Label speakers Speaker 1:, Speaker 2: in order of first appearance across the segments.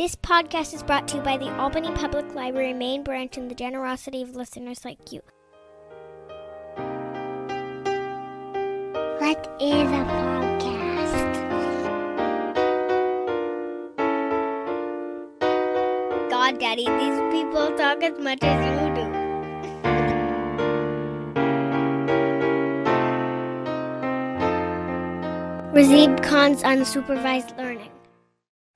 Speaker 1: This podcast is brought to you by the Albany Public Library main branch and the generosity of listeners like you. What is a podcast? God, Daddy, these people talk as much as you do. Razib Khan's Unsupervised Learning.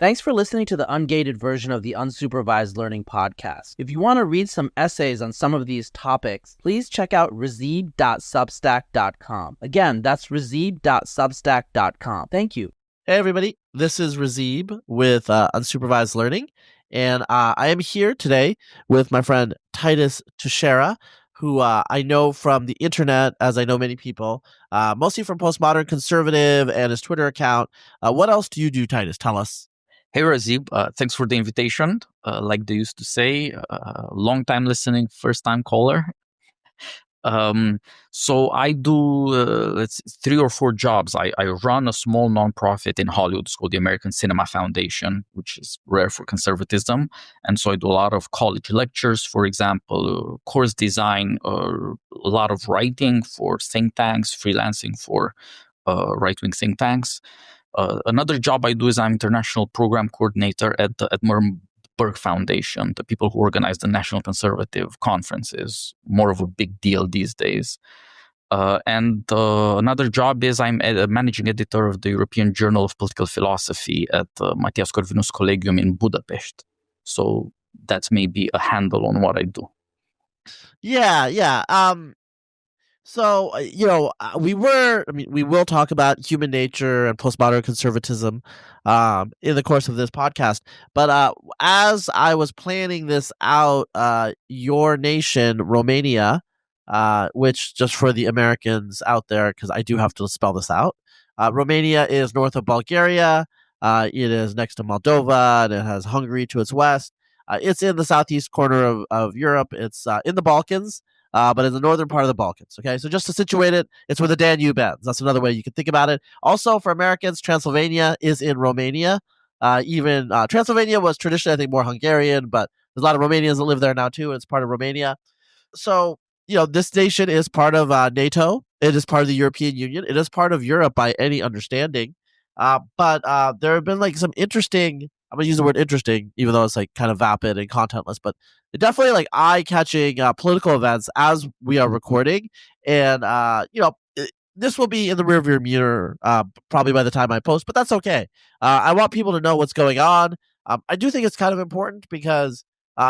Speaker 2: Thanks for listening to the ungated version of the Unsupervised Learning podcast. If you want to read some essays on some of these topics, please check out razib.substack.com. Again, that's razib.substack.com. Thank you.
Speaker 3: Hey everybody, this is Razib with Unsupervised Learning, and I am here today with my friend Titus Techera, who I know from the internet, as I know many people, mostly from Postmodern Conservative and his Twitter account. What else do you do, Titus? Tell us.
Speaker 4: Hey Razib, thanks for the invitation. Like they used to say, long time listening, first time caller. So I do 3 or 4 jobs. I run a small nonprofit in Hollywood. It's called the American Cinema Foundation, which is rare for conservatism. And so I do a lot of college lectures, for example, course design, a lot of writing for think tanks, freelancing for right-wing think tanks. Another job I do is I'm international program coordinator at the Edmund Foundation, the people who organize the National Conservative conferences, more of a big deal these days. And another job is I'm a managing editor of the European Journal of Political Philosophy at Matthias Corvinus Collegium in Budapest. So that's maybe a handle on what I do.
Speaker 3: Yeah. So, we will talk about human nature and postmodern conservatism in the course of this podcast. But as I was planning this out, your nation, Romania, which just for the Americans out there, because I do have to spell this out, Romania is north of Bulgaria. It is next to Moldova, and it has Hungary to its west. It's in the southeast corner of Europe. It's in the Balkans. But in the northern part of the Balkans. Okay, so just to situate it, it's where the Danube ends. That's another way you can think about it. Also, for Americans, Transylvania is in Romania. Even Transylvania was traditionally, I think, more Hungarian, but there's a lot of Romanians that live there now too, and it's part of Romania. So, this nation is part of NATO. It is part of the European Union. It is part of Europe by any understanding. But there have been some interesting. I'm gonna use the word interesting, even though it's kind of vapid and contentless, but definitely eye-catching political events as we are recording. And this will be in the rearview mirror probably by the time I post, but that's okay. I want people to know what's going on. I do think it's kind of important because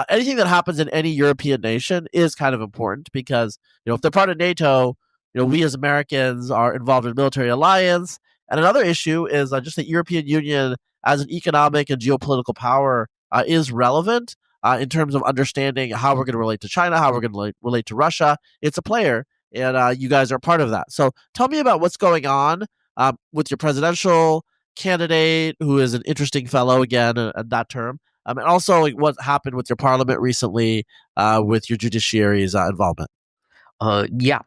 Speaker 3: anything that happens in any European nation is kind of important because if they're part of NATO, we as Americans are involved in a military alliance. And another issue is just the European Union as an economic and geopolitical power is relevant in terms of understanding how we're going to relate to China, how we're going to relate to Russia. It's a player, and you guys are part of that. So tell me about what's going on with your presidential candidate, who is an interesting fellow again at that term, and also what happened with your parliament recently with your judiciary's involvement.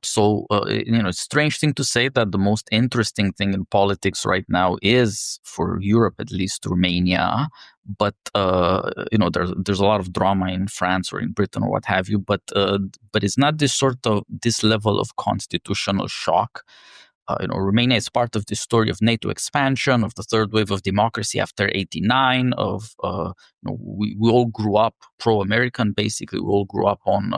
Speaker 4: So it's a strange thing to say that the most interesting thing in politics right now is, for Europe at least, Romania. But there's a lot of drama in France or in Britain or what have you. But it's not this level of constitutional shock. Romania is part of the story of NATO expansion, of the third wave of democracy after '89. We all grew up pro-American. Basically, we all grew up on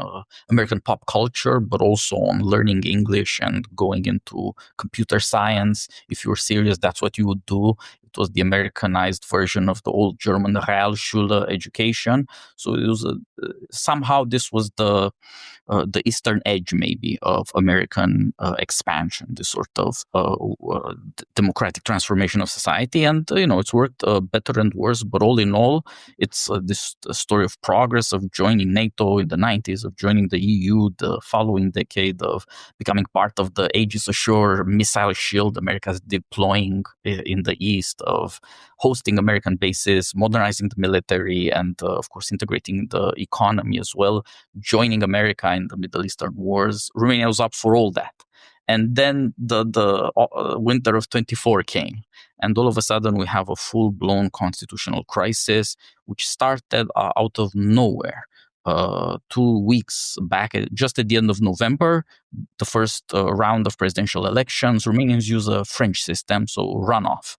Speaker 4: American pop culture, but also on learning English and going into computer science. If you were serious, that's what you would do. It was the Americanized version of the old German Realschule education. So it was somehow this was the eastern edge, maybe, of American expansion, this sort of democratic transformation of society. And it's worked better and worse, but all in all, it's this story of progress, of joining NATO in the 90s, of joining the EU the following decade, of becoming part of the Aegis Ashore missile shield America's deploying in the East, of hosting American bases, modernizing the military, and of course integrating the economy as well, joining America in the Middle Eastern wars. Romania was up for all that. And then the winter of 24 came. And all of a sudden, we have a full-blown constitutional crisis, which started out of nowhere. 2 weeks back, just at the end of November, the first round of presidential elections, Romanians use a French system, so runoff.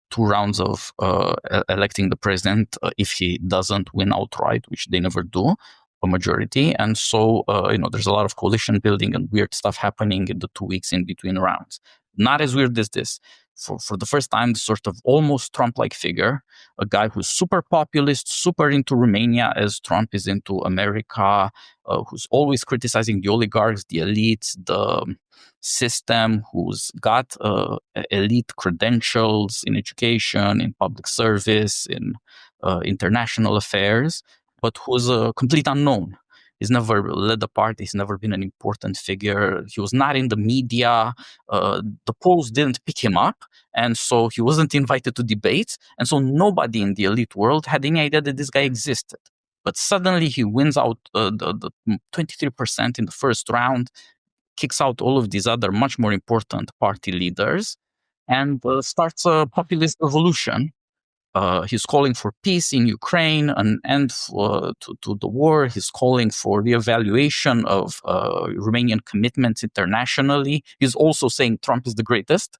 Speaker 4: 2 rounds of electing the president if he doesn't win outright, which they never do, a majority. And so, there's a lot of coalition building and weird stuff happening in the 2 weeks in between rounds. Not as weird as this. For the first time, this sort of almost Trump-like figure, a guy who's super populist, super into Romania as Trump is into America, who's always criticizing the oligarchs, the elites, the system, who's got elite credentials in education, in public service, in international affairs, but who's a complete unknown. He's never led a party. He's never been an important figure. He was not in the media. The polls didn't pick him up. And so he wasn't invited to debates. And so nobody in the elite world had any idea that this guy existed. But suddenly he wins out the 23% in the first round, kicks out all of these other much more important party leaders, and starts a populist revolution. He's calling for peace in Ukraine, an end to the war. He's calling for the evaluation of Romanian commitments internationally. He's also saying Trump is the greatest.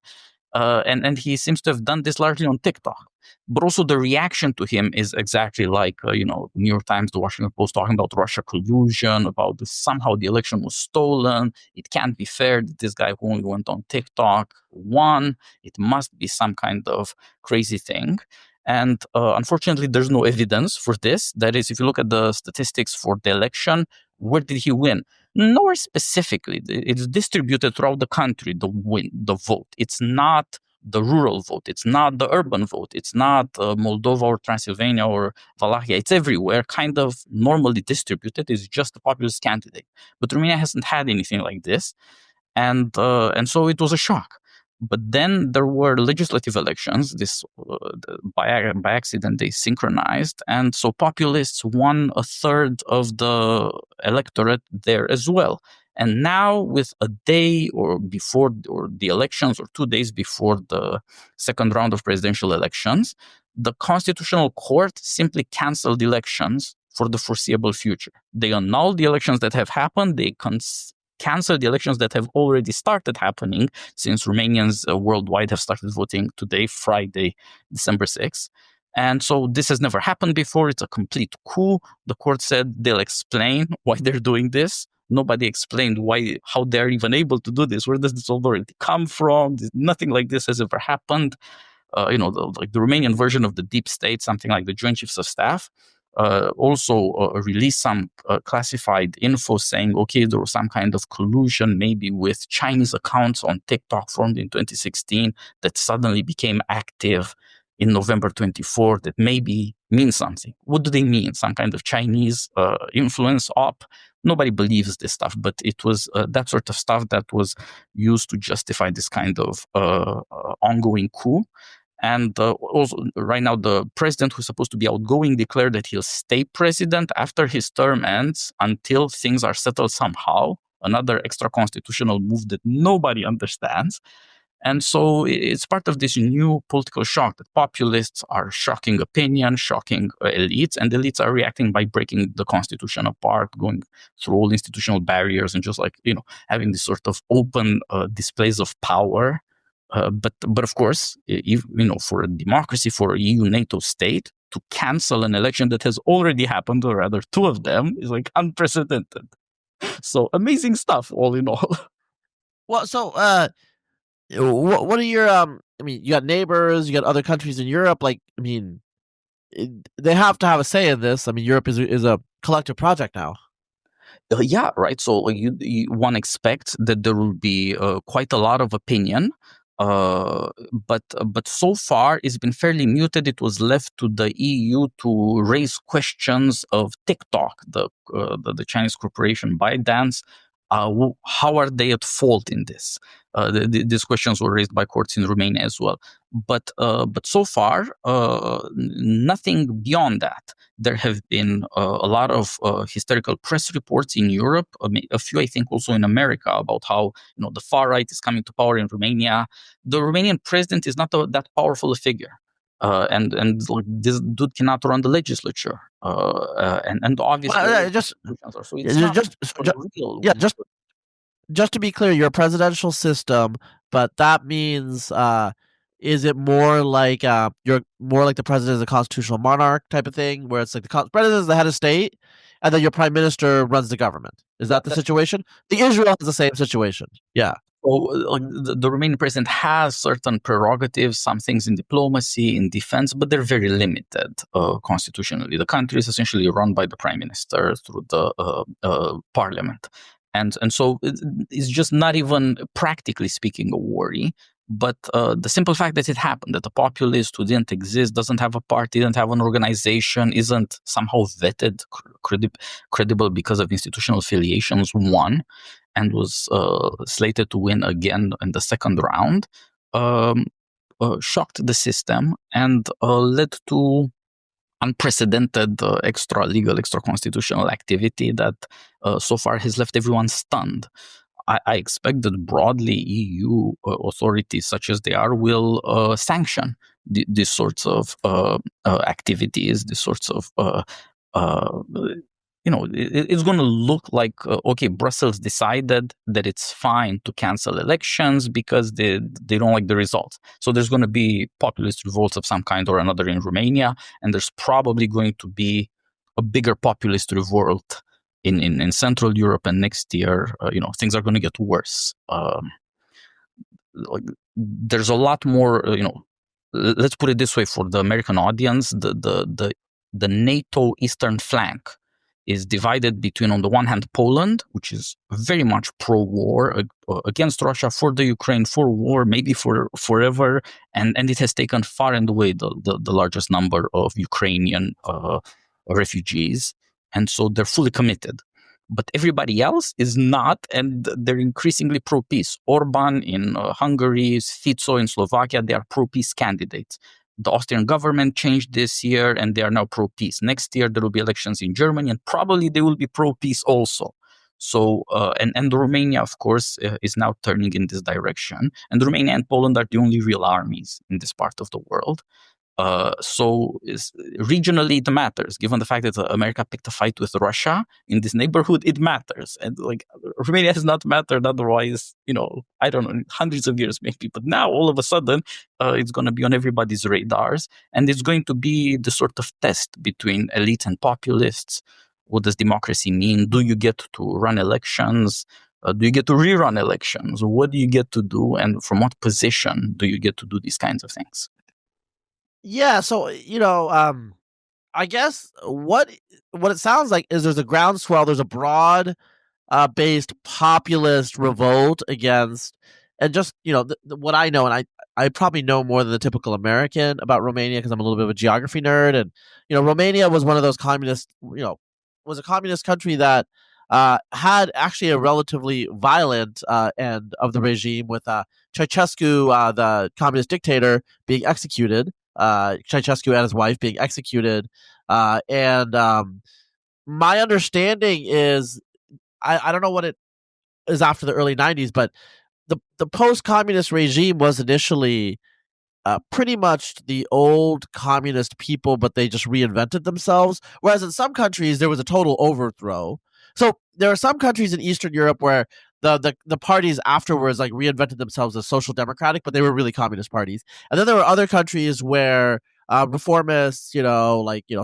Speaker 4: And he seems to have done this largely on TikTok. But also the reaction to him is exactly like, New York Times, the Washington Post talking about Russia collusion, about somehow the election was stolen. It can't be fair that this guy who only went on TikTok won. It must be some kind of crazy thing. And unfortunately, there's no evidence for this. That is, if you look at the statistics for the election, where did he win? Nowhere specifically. It's distributed throughout the country, the vote. It's not the rural vote. It's not the urban vote. It's not Moldova or Transylvania or Wallachia. It's everywhere, kind of normally distributed. It's just a populist candidate. But Romania hasn't had anything like this. And so it was a shock. But then there were legislative elections. This by accident they synchronized, and so populists won a third of the electorate there as well. And now, with a day or before or the elections, or 2 days before the second round of presidential elections, the Constitutional Court simply canceled elections for the foreseeable future. They annulled the elections that have happened. They cancel the elections that have already started happening, since Romanians worldwide have started voting today, Friday, December 6th. And so this has never happened before. It's a complete coup. The court said they'll explain why they're doing this. Nobody explained how they're even able to do this. Where does this authority come from? Nothing like this has ever happened. The Romanian version of the deep state, something like the Joint Chiefs of Staff, also released some classified info saying, okay, there was some kind of collusion, maybe with Chinese accounts on TikTok formed in 2016 that suddenly became active in November 24, that maybe means something. What do they mean? Some kind of Chinese influence op? Nobody believes this stuff, but it was that sort of stuff that was used to justify this kind of ongoing coup. And also, right now, the president, who's supposed to be outgoing, declared that he'll stay president after his term ends until things are settled somehow. Another extra constitutional move that nobody understands. And so it's part of this new political shock that populists are shocking opinion, shocking elites, and elites are reacting by breaking the constitution apart, going through all institutional barriers, and just having this sort of open displays of power. But of course, for a democracy, for a EU NATO state, to cancel an election that has already happened, or rather 2 of them, is unprecedented. So amazing stuff, all in all.
Speaker 3: Well, so what are your you got neighbors, you got other countries in Europe. They have to have a say in this. Europe is a collective project now.
Speaker 4: Yeah, right. So one expects that there will be quite a lot of opinion. But so far it's been fairly muted. It was left to the EU to raise questions of TikTok, the Chinese corporation ByteDance. How are they at fault in this? These questions were raised by courts in Romania as well. But so far, nothing beyond that. There have been a lot of hysterical press reports in Europe, a few I think also in America, about how the far right is coming to power in Romania. The Romanian president is not that powerful a figure. And like, this dude cannot run the legislature, and obviously
Speaker 3: Just
Speaker 4: so it's not real.
Speaker 3: yeah, just to be clear, your presidential system, but that means is it more like you're more like the president is a constitutional monarch type of thing, where it's like the president is the head of state, and then your prime minister runs the government? Is that the situation? The Israel has the same situation. Yeah.
Speaker 4: So the Romanian president has certain prerogatives, some things in diplomacy, in defense, but they're very limited constitutionally. The country is essentially run by the prime minister through the parliament. And so it's just not even, practically speaking, a worry. But the simple fact that it happened, that a populist who didn't exist, doesn't have a party, didn't have an organization, isn't somehow vetted, credible because of institutional affiliations, won, and was slated to win again in the second round, shocked the system and led to unprecedented extra-legal, extra-constitutional activity that so far has left everyone stunned. I expect that broadly EU authorities, such as they are, will sanction these sorts of activities, these sorts of it's going to look like, okay, Brussels decided that it's fine to cancel elections because they don't like the results. So there's going to be populist revolts of some kind or another in Romania, and there's probably going to be a bigger populist revolt in Central Europe, and next year, things are going to get worse. There's a lot more, let's put it this way for the American audience, the NATO eastern flank is divided between, on the one hand, Poland, which is very much pro-war, against Russia, for the Ukraine, for war, maybe for forever, and it has taken far and away the largest number of Ukrainian refugees, and so they're fully committed. But everybody else is not, and they're increasingly pro-peace. Orban in Hungary, Fico in Slovakia, they are pro-peace candidates. The Austrian government changed this year, and they are now pro-peace. Next year, there will be elections in Germany, and probably they will be pro-peace also. So, and Romania, of course, is now turning in this direction. And Romania and Poland are the only real armies in this part of the world. So regionally, it matters. Given the fact that America picked a fight with Russia in this neighborhood, it matters. And like Romania has not mattered otherwise, I don't know, hundreds of years maybe. But now all of a sudden, it's going to be on everybody's radars, and it's going to be the sort of test between elite and populists. What does democracy mean? Do you get to run elections? Do you get to rerun elections? What do you get to do? And from what position do you get to do these kinds of things?
Speaker 3: Yeah, so I guess what it sounds like is there's a groundswell, there's a broad based populist revolt against, and just what I know, and I probably know more than the typical American about Romania because I'm a little bit of a geography nerd, and Romania was one of those communist, was a communist country that had actually a relatively violent end of the regime, with Ceausescu, the communist dictator, being executed. Ceausescu and his wife being executed, and my understanding is, I don't know what it is after the early 90s, but the post-communist regime was initially pretty much the old communist people, but they just reinvented themselves, whereas in some countries there was a total overthrow. So there are some countries in Eastern Europe where the parties afterwards like reinvented themselves as social democratic, but they were really communist parties. And then there were other countries where reformists,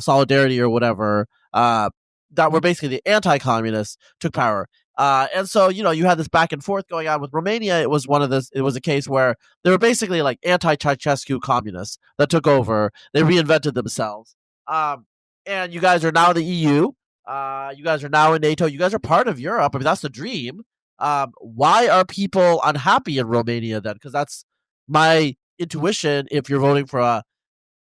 Speaker 3: Solidarity or whatever, that were basically the anti-communists, took power. And so, you had this back and forth going on with Romania. It was a case where they were basically like anti-Ceausescu communists that took over. They reinvented themselves. And you guys are now the EU. You guys are now in NATO. You guys are part of Europe. I mean, that's the dream. Why are people unhappy in Romania then? Because that's my intuition. If you're voting for a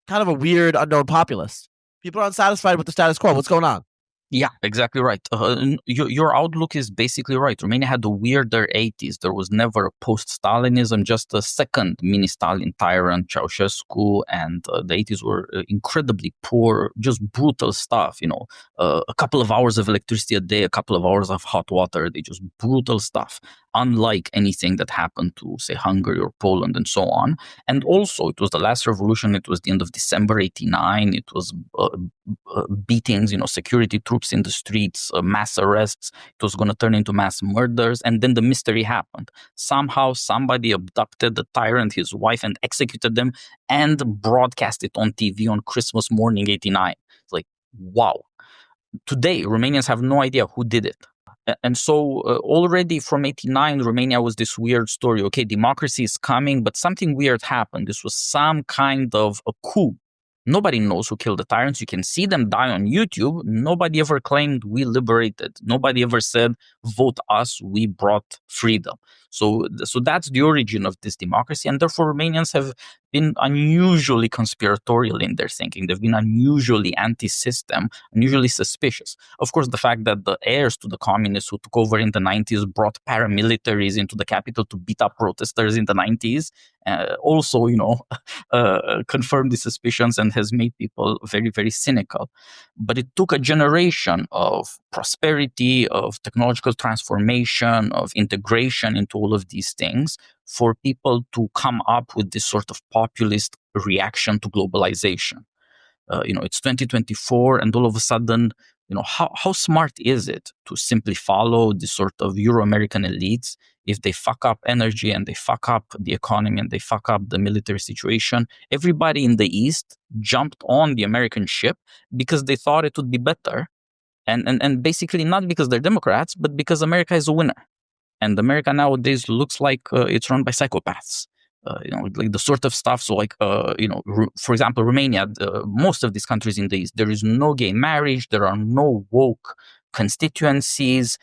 Speaker 3: kind of a weird unknown populist, people are unsatisfied with the status quo. What's going on?
Speaker 4: Yeah, exactly right. Your outlook is basically right. Romania had a weirder 80s. There was never a post-Stalinism, just a second mini-Stalin tyrant, Ceausescu, and the 80s were incredibly poor, just brutal stuff. A couple of hours of electricity a day, a couple of hours of hot water. They just brutal stuff, unlike anything that happened to, say, Hungary or Poland and so on. And also, it was the last revolution. It was the end of December '89. It was beatings, security troops in the streets, mass arrests. It was going to turn into mass murders. And then the mystery happened. Somehow somebody abducted the tyrant, his wife, and executed them and broadcast it on TV on Christmas morning '89. It's like, wow. Today, Romanians have no idea who did it. And so already from '89, Romania was this weird story. Okay, democracy is coming, but something weird happened. This was some kind of a coup. Nobody knows who killed the tyrants. You can see them die on YouTube. Nobody ever claimed we liberated. Nobody ever said, vote us, we brought freedom. So that's the origin of this democracy. And therefore, Romanians have been unusually conspiratorial in their thinking. They've been unusually anti-system, unusually suspicious. Of course, the fact that the heirs to the communists who took over in the 90s brought paramilitaries into the capital to beat up protesters in the 90s also, confirmed the suspicions and has made people very, very cynical. But it took a generation of prosperity, of technological transformation, of integration into all of these things for people to come up with this sort of populist reaction to globalization. It's 2024, and all of a sudden, how smart is it to simply follow this sort of Euro-American elites if they fuck up energy and they fuck up the economy and they fuck up the military situation? Everybody in the East jumped on the American ship because they thought it would be better. And basically not because they're Democrats, but because America is a winner. And America nowadays looks like it's run by psychopaths. Like the sort of stuff. So, for example, Romania, most of these countries in the East, there is no gay marriage. There are no woke constituencies.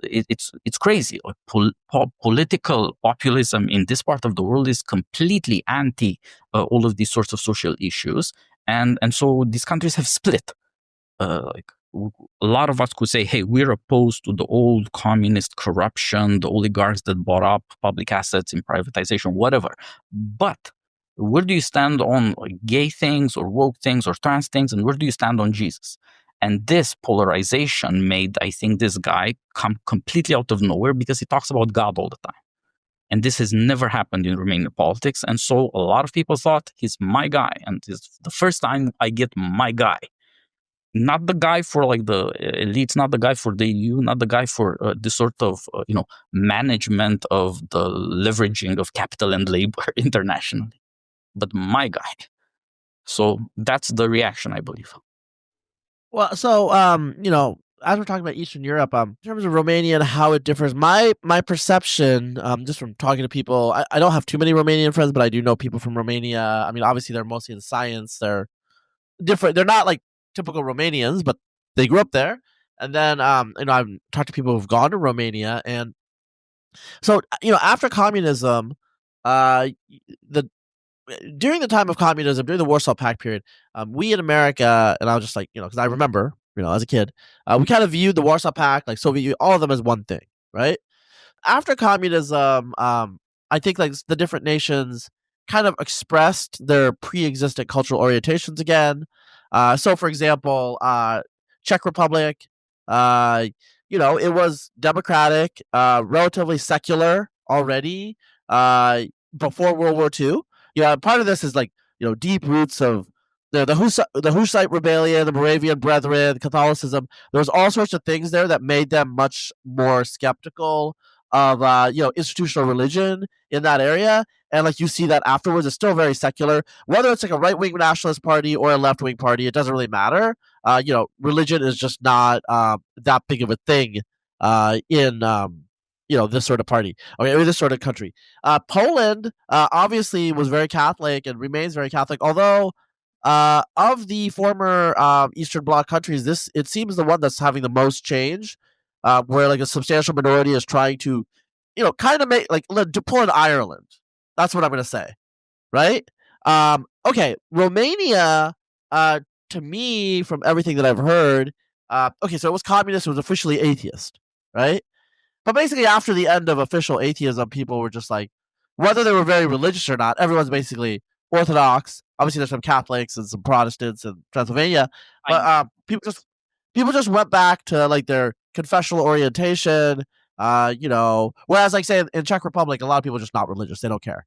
Speaker 4: It's crazy. Political populism in this part of the world is completely anti all of these sorts of social issues, and so these countries have split. A lot of us could say, hey, we're opposed to the old communist corruption, the oligarchs that bought up public assets in privatization, whatever. But where do you stand on gay things or woke things or trans things? And where do you stand on Jesus? And this polarization made, I think, this guy come completely out of nowhere because he talks about God all the time. And this has never happened in Romanian politics. And so a lot of people thought he's my guy. And it's the first time I get my guy. Not the guy for the elites, not the guy for the EU, not the guy for this sort of management of the leveraging of capital and labor internationally, but my guy. So that's the reaction, I believe.
Speaker 3: Well, so as we're talking about Eastern Europe, in terms of Romania and how it differs, my perception, just from talking to people, I don't have too many Romanian friends, but I do know people from Romania. I mean, obviously they're mostly in science. They're different. They're not like typical Romanians, but they grew up there. And then, I've talked to people who've gone to Romania, and so after communism, during the time of communism, during the Warsaw Pact period, we in America, and I was just like, because I remember, as a kid, we kind of viewed the Warsaw Pact, like Soviet Union, all of them as one thing, right? After communism, I think like the different nations kind of expressed their pre-existent cultural orientations again. So, for example, Czech Republic, it was democratic, relatively secular already before World War II. Part of this is like deep roots of the Hussite rebellion, the Moravian Brethren, Catholicism. There was all sorts of things there that made them much more skeptical of institutional religion in that area. And like you see that afterwards, it's still very secular. Whether it's like a right-wing nationalist party or a left-wing party, it doesn't really matter. Religion is just not that big of a thing in this sort of party, or this sort of country. Poland obviously was very Catholic and remains very Catholic, although of the former Eastern Bloc countries, it seems the one that's having the most change, where like a substantial minority is trying to, kind of make to pull in Ireland. That's what I'm going to say, right? Okay, Romania, to me, from everything that I've heard, Okay, so it was communist. It was officially atheist, right? But basically, after the end of official atheism, people were just like, whether they were very religious or not, everyone's basically Orthodox. Obviously, there's some Catholics and some Protestants in Transylvania, but people just went back to like their confessional orientation. Whereas like say in Czech Republic, a lot of people are just not religious; they don't care.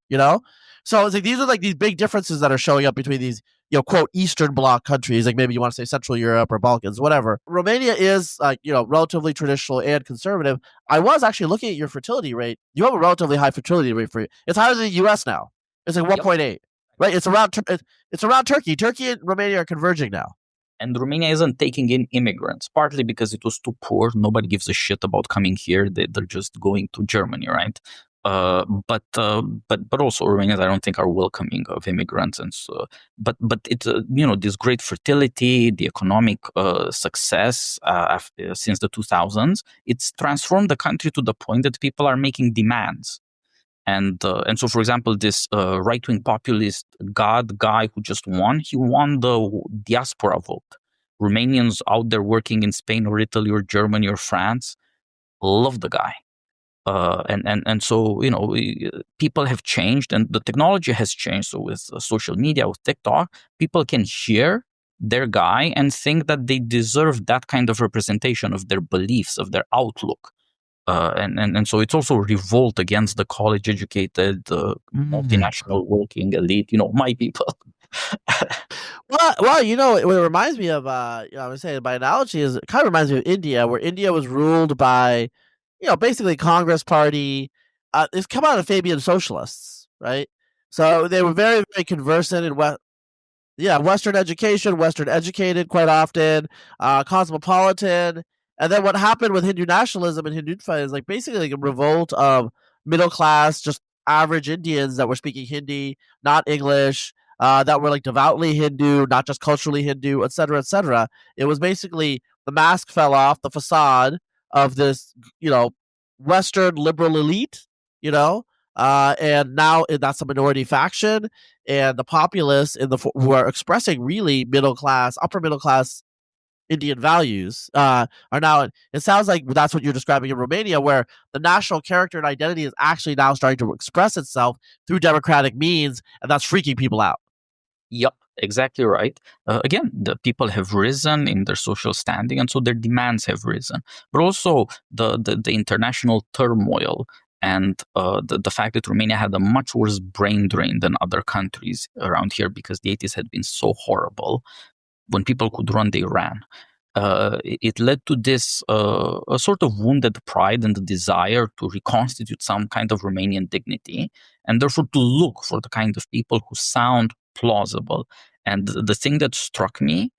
Speaker 3: So it's like these are like these big differences that are showing up between these quote Eastern Bloc countries, like maybe you want to say Central Europe or Balkans, whatever. Romania is relatively traditional and conservative. I was actually looking at your fertility rate. You have a relatively high fertility rate for you. It's higher than the U.S. now. It's like 1.8, right? It's around Turkey. Turkey and Romania are converging now.
Speaker 4: And Romania isn't taking in immigrants, partly because it was too poor. Nobody gives a shit about coming here. They're just going to Germany, right? But also Romanians, I don't think, are welcoming of immigrants, and so. But it's this great fertility, the economic success since the 2000s. It's transformed the country to the point that people are making demands. And so, for example, this right-wing populist God guy who just won, he won the diaspora vote. Romanians out there working in Spain or Italy or Germany or France love the guy. And so, people have changed and the technology has changed. So with social media, with TikTok, people can hear their guy and think that they deserve that kind of representation of their beliefs, of their outlook. And so it's also a revolt against the college-educated, multinational working elite. My people.
Speaker 3: Well, what it reminds me of, I would say by analogy is it kind of reminds me of India, where India was ruled by, basically Congress Party. It's come out of Fabian socialists, right? So they were very, very conversant in Western education, Western educated quite often, cosmopolitan. And then what happened with Hindu nationalism and Hindutva is like basically like a revolt of middle class, just average Indians that were speaking Hindi, not English, that were like devoutly Hindu, not just culturally Hindu, et cetera, et cetera. It was basically the mask fell off, the facade of this, Western liberal elite, and now that's a minority faction, and the populace who are expressing really upper middle class Indian values are now. It sounds like that's what you're describing in Romania, where the national character and identity is actually now starting to express itself through democratic means, and that's freaking people out.
Speaker 4: Yep, exactly right. Again, the people have risen in their social standing, and so their demands have risen. But also the international turmoil and the fact that Romania had a much worse brain drain than other countries around here because the 80s had been so horrible. When people could run, they ran. It led to this a sort of wounded pride and the desire to reconstitute some kind of Romanian dignity, and therefore to look for the kind of people who sound plausible. And the thing that struck me,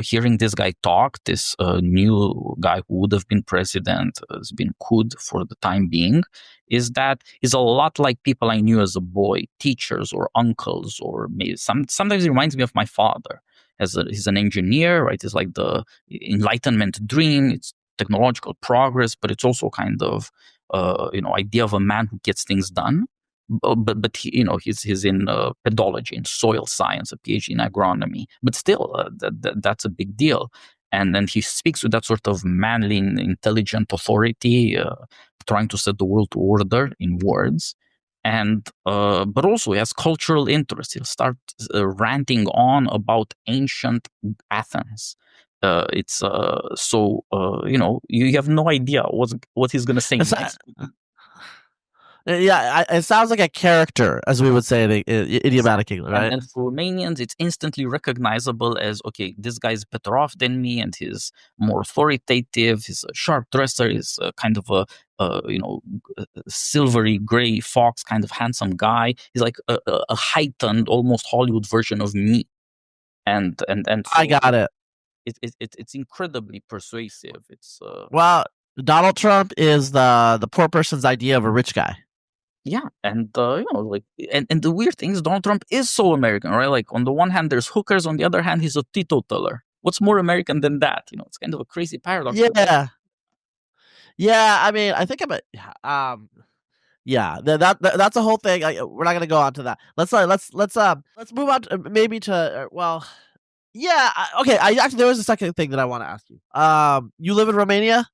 Speaker 4: hearing this guy talk, this new guy who would have been president, has been couped for the time being, is that he's a lot like people I knew as a boy, teachers or uncles, or maybe sometimes he reminds me of my father. He's an engineer, right? It's like the Enlightenment dream. It's technological progress, but it's also kind of idea of a man who gets things done. But he, he's in pedology and soil science, a PhD in agronomy. But still, that's a big deal. And then he speaks with that sort of manly, intelligent authority, trying to set the world to order in words. And but also he has cultural interest. He'll start ranting on about ancient Athens. It's so you have no idea what he's going to say next.
Speaker 3: Yeah, it sounds like a character, as we would say in idiomatic English, right?
Speaker 4: And for Romanians, it's instantly recognizable as, okay, this guy's better off than me, and he's more authoritative, he's a sharp dresser, he's kind of a silvery gray fox kind of handsome guy. He's like a heightened, almost Hollywood version of me. And so
Speaker 3: I got it.
Speaker 4: It's incredibly persuasive. It's
Speaker 3: well, Donald Trump is the poor person's idea of a rich guy.
Speaker 4: Yeah, and and the weird thing is Donald Trump is so American, right? Like on the one hand, there's hookers, on the other hand, he's a teetotaler. What's more American than that? It's kind of a crazy paradox.
Speaker 3: Yeah. I mean, I think that's a whole thing. We're not gonna go on to that. Let's move on to, maybe to Yeah. Okay. Actually, there was a second thing that I want to ask you. You live in Romania?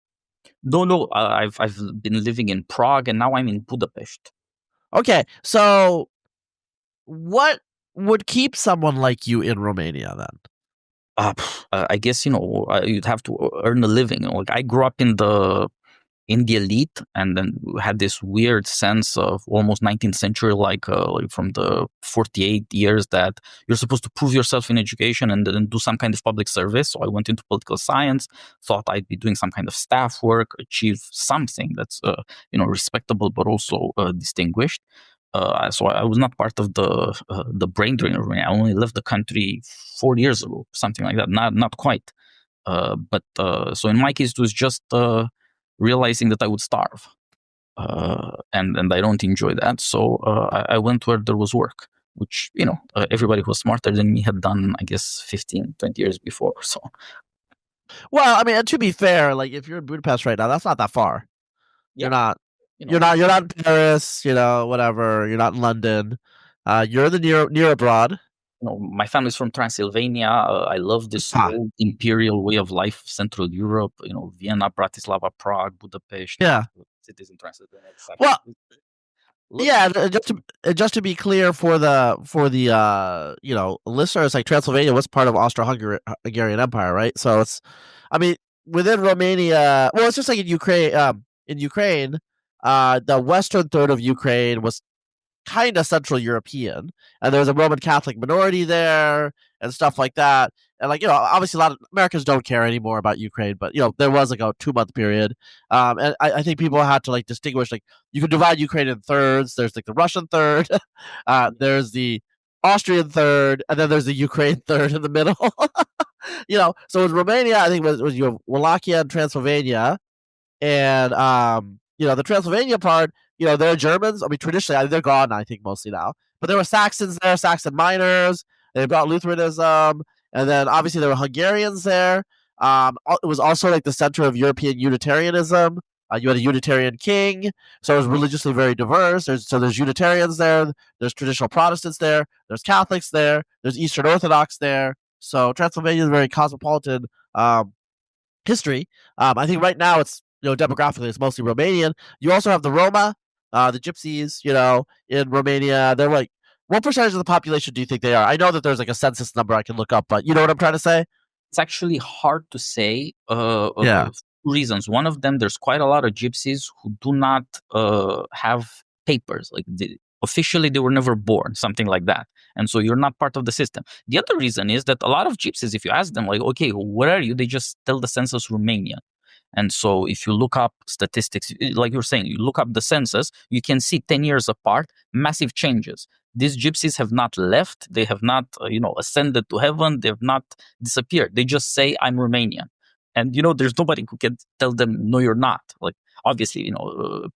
Speaker 4: No. I've been living in Prague, and now I'm in Budapest.
Speaker 3: Okay. So, what would keep someone like you in Romania then?
Speaker 4: I guess you'd have to earn a living. Like I grew up in the elite, and then had this weird sense of almost 19th century, like from the 48 years that you're supposed to prove yourself in education and then do some kind of public service. So I went into political science, thought I'd be doing some kind of staff work, achieve something that's respectable but also distinguished. So I was not part of the brain drain. I only left the country 4 years ago, something like that. Not quite. But so in my case, it was just realizing that I would starve, and I don't enjoy that. So I went where there was work, which everybody who was smarter than me had done, I guess, 15, 20 years before. So
Speaker 3: Well, I mean, and to be fair, like if you're in Budapest right now, that's not that far. You're not. You're not in Paris. Whatever. You're not in London. You're in the near abroad.
Speaker 4: My family's from Transylvania. I love this old imperial way of life of Central Europe. Vienna, Bratislava, Prague, Budapest.
Speaker 3: Yeah.
Speaker 4: Cities in Transylvania.
Speaker 3: Well, yeah. Just to be clear for the listeners, like Transylvania was part of Austro-Hungarian Empire, right? So it's, I mean, within Romania, well, it's just like in Ukraine. The western third of Ukraine was kind of Central European, and there was a Roman Catholic minority there and stuff like that. And obviously a lot of Americans don't care anymore about Ukraine, but there was like a 2-month period. And I think people had to like distinguish, like you can divide Ukraine in thirds. There's like the Russian third, there's the Austrian third, and then there's the Ukraine third in the middle. So with Romania, I think was you have Wallachia and Transylvania, and the Transylvania part, they're Germans. I mean, traditionally, they're gone, I think, mostly now. But there were Saxons there, Saxon miners. They brought Lutheranism. And then, obviously, there were Hungarians there. It was also, like, the center of European Unitarianism. You had a Unitarian king. So it was religiously very diverse. There's Unitarians there. There's traditional Protestants there. There's Catholics there. There's Eastern Orthodox there. So Transylvania is a very cosmopolitan history. I think right now it's, demographically, it's mostly Romanian. You also have the Roma, the Gypsies, in Romania. They're like, what percentage of the population do you think they are? I know that there's like a census number I can look up, but you know what I'm trying to say?
Speaker 4: It's actually hard to say.
Speaker 3: Yeah.
Speaker 4: Two reasons. One of them, there's quite a lot of gypsies who do not have papers. Like officially, they were never born, something like that. And so you're not part of the system. The other reason is that a lot of gypsies, if you ask them, like, okay, what are you? They just tell the census Romanian. And so if you look up statistics, like you're saying, you look up the census, you can see 10 years apart, massive changes. These gypsies have not left. They have not, ascended to heaven. They have not disappeared. They just say, I'm Romanian. And, there's nobody who can tell them, no, you're not. Like, obviously,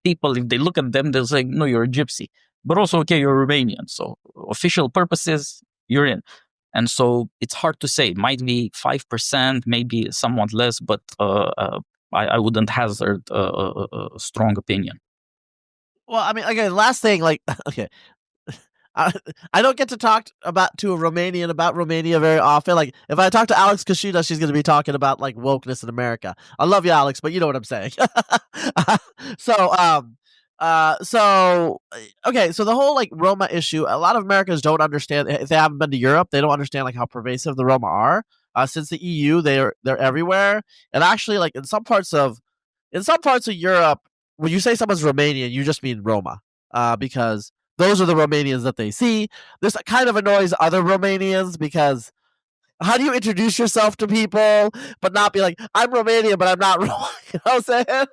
Speaker 4: people, if they look at them, they'll say, no, you're a gypsy. But also, okay, you're Romanian. So official purposes, you're in. And so it's hard to say. It might be 5%, maybe somewhat less, but I wouldn't hazard a strong opinion.
Speaker 3: Well, I mean, okay, last thing, like, okay. I don't get to talk to a Romanian about Romania very often. Like, if I talk to Alex Kashida, she's going to be talking about like wokeness in America. I love you, Alex, but you know what I'm saying. Okay, so the whole like Roma issue, a lot of Americans don't understand. If they haven't been to Europe, they don't understand like how pervasive the Roma are. Since the EU, they're everywhere, and actually, like in some parts of Europe, when you say someone's Romanian, you just mean Roma, because those are the Romanians that they see. This kind of annoys other Romanians because how do you introduce yourself to people but not be like, I'm Romanian, but I'm not Roma? You know what I'm saying?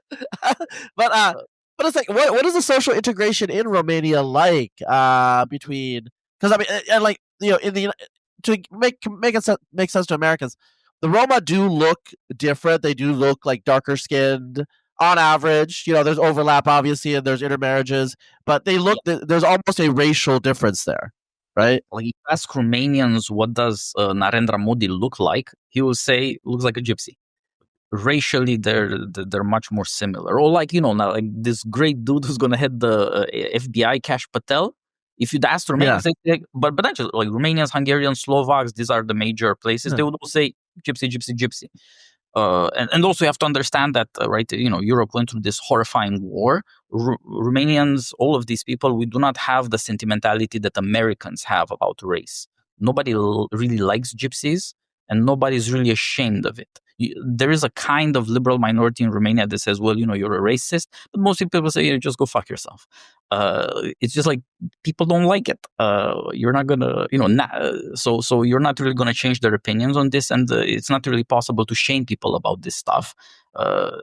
Speaker 3: But it's like, what is the social integration in Romania like between? Because I mean, and like in the to make sense to Americans, the Roma do look different. They do look like darker skinned. On average, there's overlap, obviously, and there's intermarriages, but they look, there's almost a racial difference there, right?
Speaker 4: Like, if you ask Romanians, what does Narendra Modi look like? He will say, looks like a gypsy. Racially, they're much more similar. Or like, now, like this great dude who's going to head the FBI, Kash Patel, If you'd ask Romanians, but actually, like Romanians, Hungarians, Slovaks, these are the major places. They would all say gypsy, gypsy, gypsy. And also you have to understand that, right, Europe went through this horrifying war. Romanians, all of these people, we do not have the sentimentality that Americans have about race. Nobody really likes gypsies, and nobody is really ashamed of it. There is a kind of liberal minority in Romania that says, well, you're a racist, but most people say, just go fuck yourself. It's just like people don't like it. You're not gonna, so you're not really gonna change their opinions on this, and it's not really possible to shame people about this stuff. To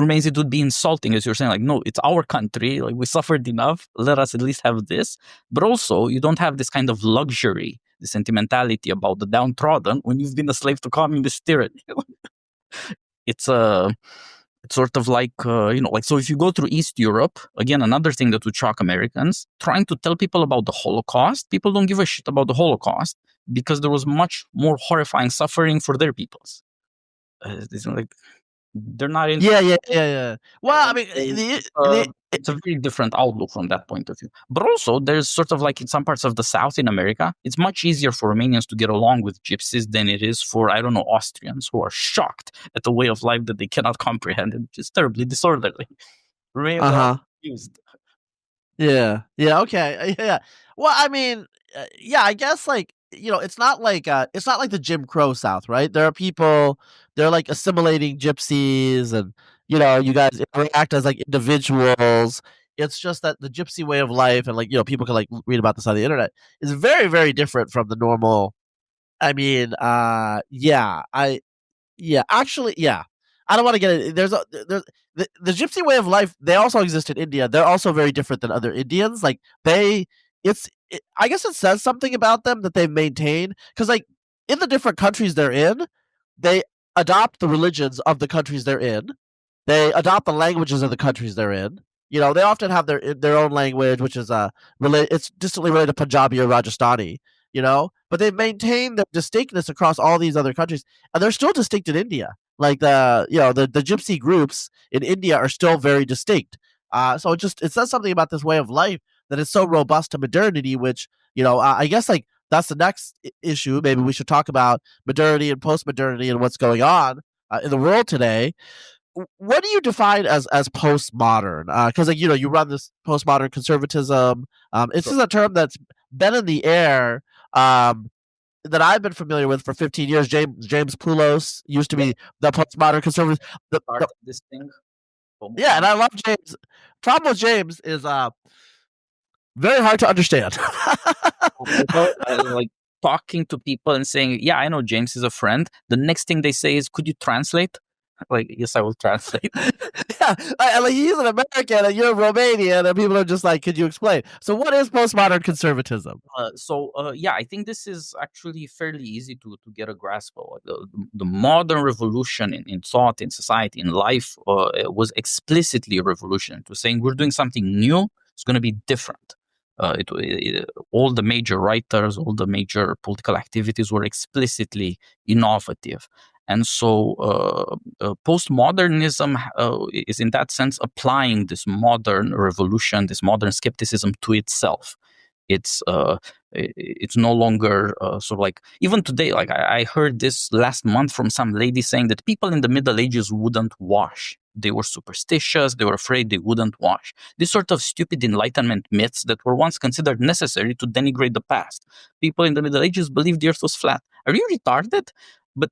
Speaker 4: Remains, it would be insulting, as you're saying, like, no, it's our country, like, we suffered enough, let us at least have this. But also, you don't have this kind of luxury, the sentimentality about the downtrodden when you've been a slave to communist tyranny. It's sort of like, so if you go through East Europe, again, another thing that would shock Americans, trying to tell people about the Holocaust, people don't give a shit about the Holocaust because there was much more horrifying suffering for their peoples. It's like, they're not in.
Speaker 3: Yeah. Well, I mean,
Speaker 4: it's a very different outlook from that point of view. But also, there's sort of like in some parts of the South in America, it's much easier for Romanians to get along with gypsies than it is for, I don't know, Austrians who are shocked at the way of life that they cannot comprehend and just terribly disorderly. Romanians are confused.
Speaker 3: Yeah. Okay. Yeah. Well, I mean, I guess like it's not like the Jim Crow South, right? There are people, they're like assimilating gypsies, and you guys interact as like individuals. It's just that the gypsy way of life, and like people can like read about this on the internet, is very, very different from the normal. I mean, I don't want to get it. There's the gypsy way of life. They also exist in India. They're also very different than other Indians. Like I guess it says something about them that they've maintained, because like in the different countries they're in, they adopt the religions of the countries they're in. They adopt the languages of the countries they're in. They often have their own language, which is it's distantly related to Punjabi or Rajasthani. But they've maintained their distinctness across all these other countries, and they're still distinct in India. Like the gypsy groups in India are still very distinct. So it says something about this way of life that is so robust to modernity, which I guess like that's the next issue. Maybe we should talk about modernity and postmodernity and what's going on in the world today. What do you define as postmodern? Because like you run this postmodern conservatism. It's just a term that's been in the air. That I've been familiar with for 15 years. James Poulos used to be the postmodern conservative.
Speaker 4: This thing.
Speaker 3: Yeah, and I love James. Problem with James is very hard to understand.
Speaker 4: Like talking to people and saying, yeah, I know James is a friend. The next thing they say is, could you translate? Like, yes, I will translate.
Speaker 3: Yeah, like he's an American and you're Romanian, and people are just like, could you explain? So what is postmodern conservatism?
Speaker 4: I think this is actually fairly easy to get a grasp of. The modern revolution in thought, in society, in life was explicitly a revolution. To saying we're doing something new, it's going to be different. All the major writers, all the major political activities were explicitly innovative. And so postmodernism is in that sense applying this modern revolution, this modern skepticism to itself. It's no longer sort of like, even today, like I heard this last month from some lady saying that people in the Middle Ages wouldn't wash. They were superstitious. They were afraid they wouldn't wash. These sort of stupid Enlightenment myths that were once considered necessary to denigrate the past. People in the Middle Ages believed the earth was flat. Are you retarded? But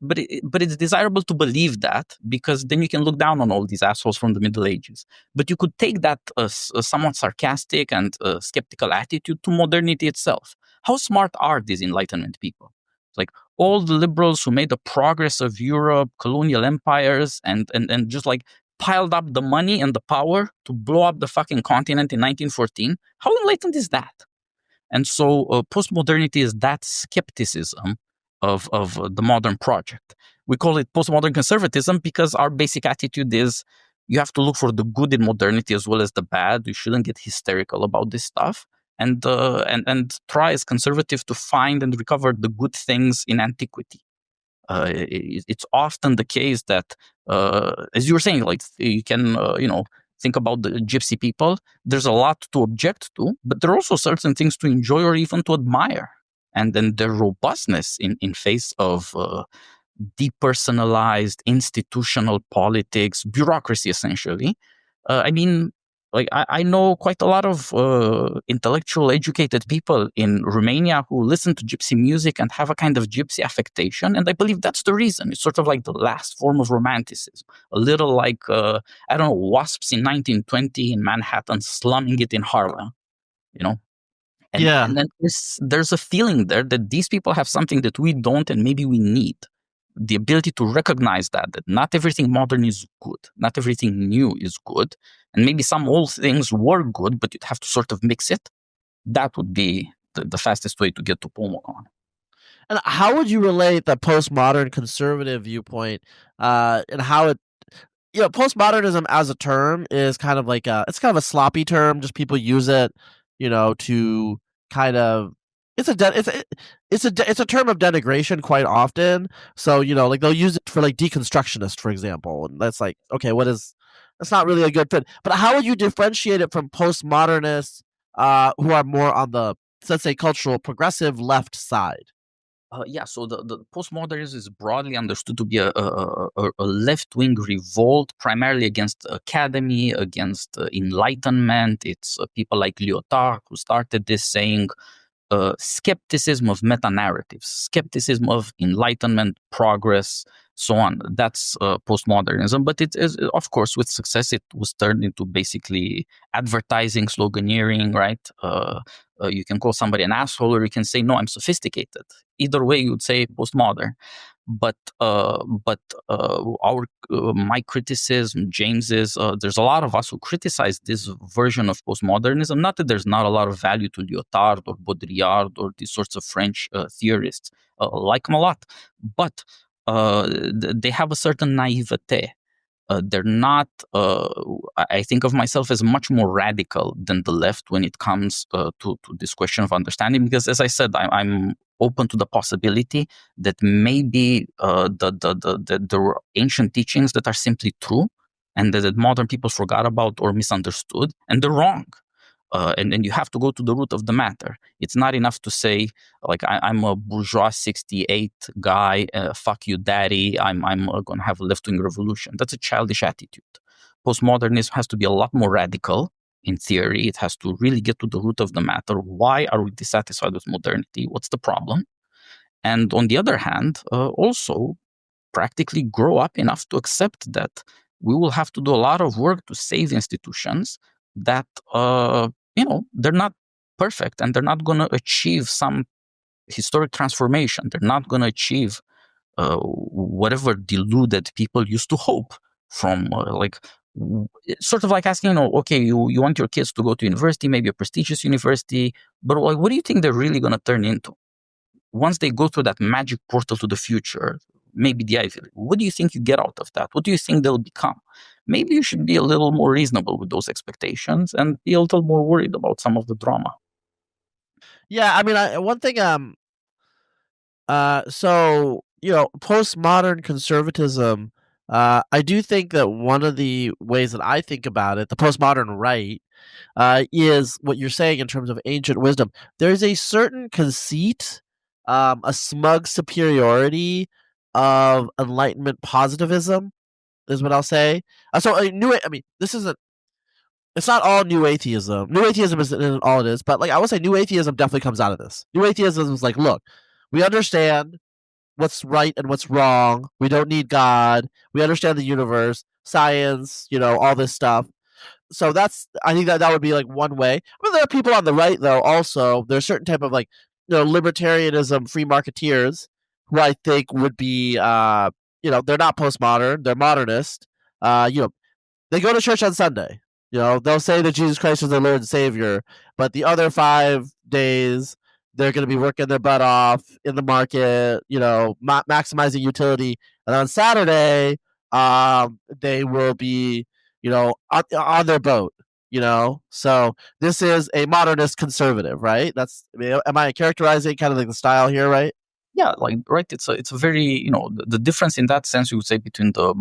Speaker 4: it's desirable to believe that, because then you can look down on all these assholes from the Middle Ages. But you could take that somewhat sarcastic and skeptical attitude to modernity itself. How smart are these Enlightenment people? It's like all the liberals who made the progress of Europe, colonial empires, and just like piled up the money and the power to blow up the fucking continent in 1914. How enlightened is that? And so postmodernity is that skepticism of the modern project. We call it postmodern conservatism because our basic attitude is you have to look for the good in modernity as well as the bad. You shouldn't get hysterical about this stuff, and try as conservative to find and recover the good things in antiquity. It's often the case that, as you were saying, like you can, think about the gypsy people. There's a lot to object to, but there are also certain things to enjoy or even to admire. And then their robustness in face of depersonalized institutional politics, bureaucracy, essentially. I mean, like I know quite a lot of intellectual, educated people in Romania who listen to gypsy music and have a kind of gypsy affectation, and I believe that's the reason. It's sort of like the last form of romanticism, a little like I don't know, wasps in 1920 in Manhattan slumming it in Harlem, you know. And then there's a feeling there that these people have something that we don't, and maybe we need. The ability to recognize that not everything modern is good, not everything new is good, and maybe some old things were good, but you'd have to sort of mix it. That would be the fastest way to get to Pomokon.
Speaker 3: And how would you relate the postmodern conservative viewpoint and how it, postmodernism as a term is kind of like it's kind of a sloppy term. Just people use it, to kind of, it's a term of denigration quite often. So, like they'll use it for like deconstructionist, for example. And that's like, okay, that's not really a good fit. But how would you differentiate it from postmodernists who are more on the, let's say, cultural progressive left side?
Speaker 4: So the postmodernism is broadly understood to be a left-wing revolt, primarily against academy, against enlightenment. It's people like Lyotard who started this, saying skepticism of meta-narratives, skepticism of enlightenment, progress, so on. That's postmodernism. But it is, of course, with success, it was turned into basically advertising, sloganeering, right? You can call somebody an asshole, or you can say, no, I'm sophisticated. Either way, you would say postmodern. But my criticism, James's, there's a lot of us who criticize this version of postmodernism. Not that there's not a lot of value to Lyotard or Baudrillard or these sorts of French theorists, like them a lot, but they have a certain naivete. They're not. I think of myself as much more radical than the left when it comes to this question of understanding. Because, as I said, I'm open to the possibility that maybe there were ancient teachings that are simply true, and that modern people forgot about or misunderstood, and they're wrong. And you have to go to the root of the matter. It's not enough to say, like, I'm a bourgeois 68 guy, fuck you, daddy, I'm going to have a left-wing revolution. That's a childish attitude. Postmodernism has to be a lot more radical in theory. It has to really get to the root of the matter. Why are we dissatisfied with modernity? What's the problem? And on the other hand, also practically grow up enough to accept that we will have to do a lot of work to save institutions that they're not perfect, and they're not going to achieve some historic transformation. They're not going to achieve whatever deluded people used to hope from, sort of like asking, okay, you want your kids to go to university, maybe a prestigious university, but what do you think they're really going to turn into? Once they go through that magic portal to the future, maybe the Ivy League, what do you think you get out of that? What do you think they'll become? Maybe you should be a little more reasonable with those expectations and be a little more worried about some of the drama.
Speaker 3: Yeah, I mean, one thing, postmodern conservatism, I do think that one of the ways that I think about it, the postmodern right, is what you're saying in terms of ancient wisdom. There's a certain conceit, a smug superiority of Enlightenment positivism, is what I'll say. This isn't. It's not all new atheism. New atheism isn't all it is, but I would say new atheism definitely comes out of this. New atheism is like, look, we understand what's right and what's wrong. We don't need God. We understand the universe, science, all this stuff. So I think that would be one way. I mean, there are people on the right though. Also, there's certain type of libertarianism, free marketeers, who I think would be, they're not postmodern. They're modernist. They go to church on Sunday. They'll say that Jesus Christ is their Lord and Savior, but the other 5 days they're going to be working their butt off in the market, maximizing utility. And on Saturday, they will be, on their boat, So this is a modernist conservative, right? Am I characterizing kind of like the style here, right?
Speaker 4: Yeah, like, right, it's a very, the difference in that sense, you would say, between the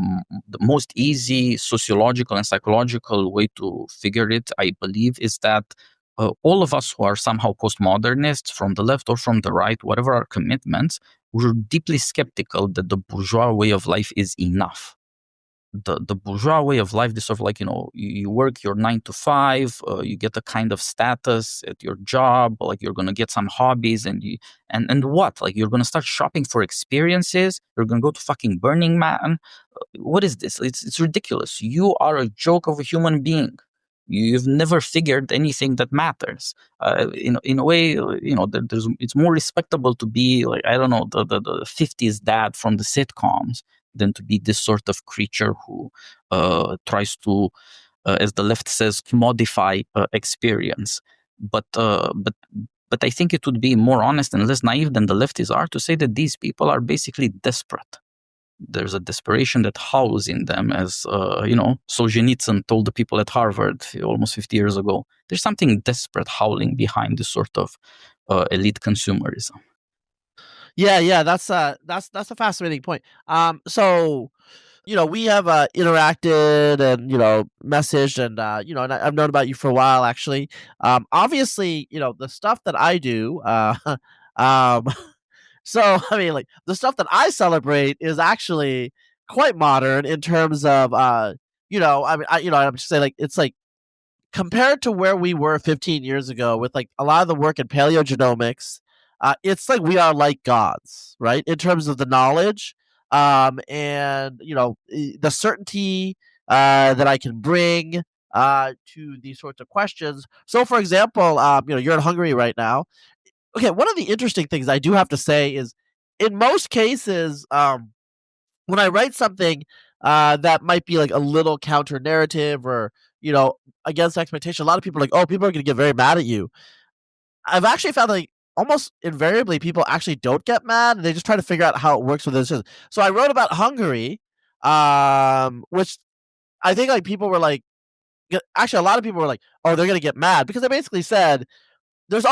Speaker 4: most easy sociological and psychological way to figure it, I believe, is that all of us who are somehow postmodernists from the left or from the right, whatever our commitments, we're deeply skeptical that the bourgeois way of life is enough. The bourgeois way of life, this sort of like, you work your 9 to 5, you get a kind of status at your job, like you're going to get some hobbies, and what, like, you're going to start shopping for experiences, you're going to go to fucking Burning Man. What is this? It's ridiculous. You are a joke of a human being. You've never figured anything that matters. In a way, it's more respectable to be like, I don't know, the 50s dad from the sitcoms than to be this sort of creature who tries to, as the left says, commodify experience. But I think it would be more honest and less naive than the leftists are to say that these people are basically desperate. There's a desperation that howls in them, as Solzhenitsyn told the people at Harvard almost 50 years ago. There's something desperate howling behind this sort of elite consumerism.
Speaker 3: Yeah, that's a fascinating point. So, we have interacted and messaged, and and I've known about you for a while, actually. Obviously, the stuff that I do, um, so I mean, like, the stuff that I celebrate is actually quite modern in terms of, I mean, I'm just saying, like, it's like, compared to where we were 15 years ago with like a lot of the work in paleogenomics, it's like we are like gods, right? In terms of the knowledge, and the certainty that I can bring to these sorts of questions. So, for example, you're in Hungary right now. Okay, one of the interesting things I do have to say is, in most cases, when I write something that might be like a little counter narrative or against expectation, a lot of people are like, "Oh, people are going to get very mad at you." I've actually found, like, almost invariably people actually don't get mad. They just try to figure out how it works with this. So I wrote about Hungary, which I think like people were like, actually a lot of people were like, "Oh, they're going to get mad," because I basically said there's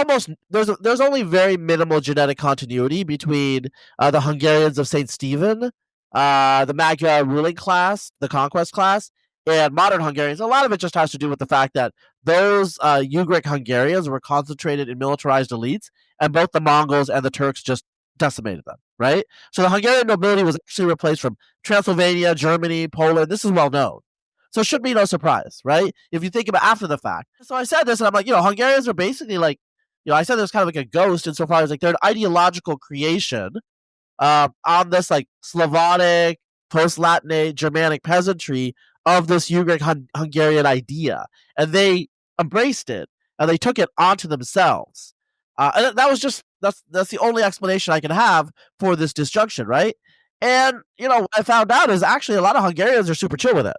Speaker 3: only very minimal genetic continuity between the Hungarians of Saint Stephen, the Magyar ruling class, the conquest class, and modern Hungarians. A lot of it just has to do with the fact that those Ugric Hungarians were concentrated in militarized elites, and both the Mongols and the Turks just decimated them. Right, so the Hungarian nobility was actually replaced from Transylvania, Germany, Poland. This is well known. So it should be no surprise, right? If you think about after the fact. So I said this, and I'm like, Hungarians are basically like, I said there's kind of like a ghost insofar as like they're an ideological creation on this like Slavonic, post-Latinate, Germanic peasantry of this Ugric Hungarian idea, and they embraced it and they took it onto themselves. And that was just that's the only explanation I can have for this disjunction, right? And what I found out is actually a lot of Hungarians are super chill with it.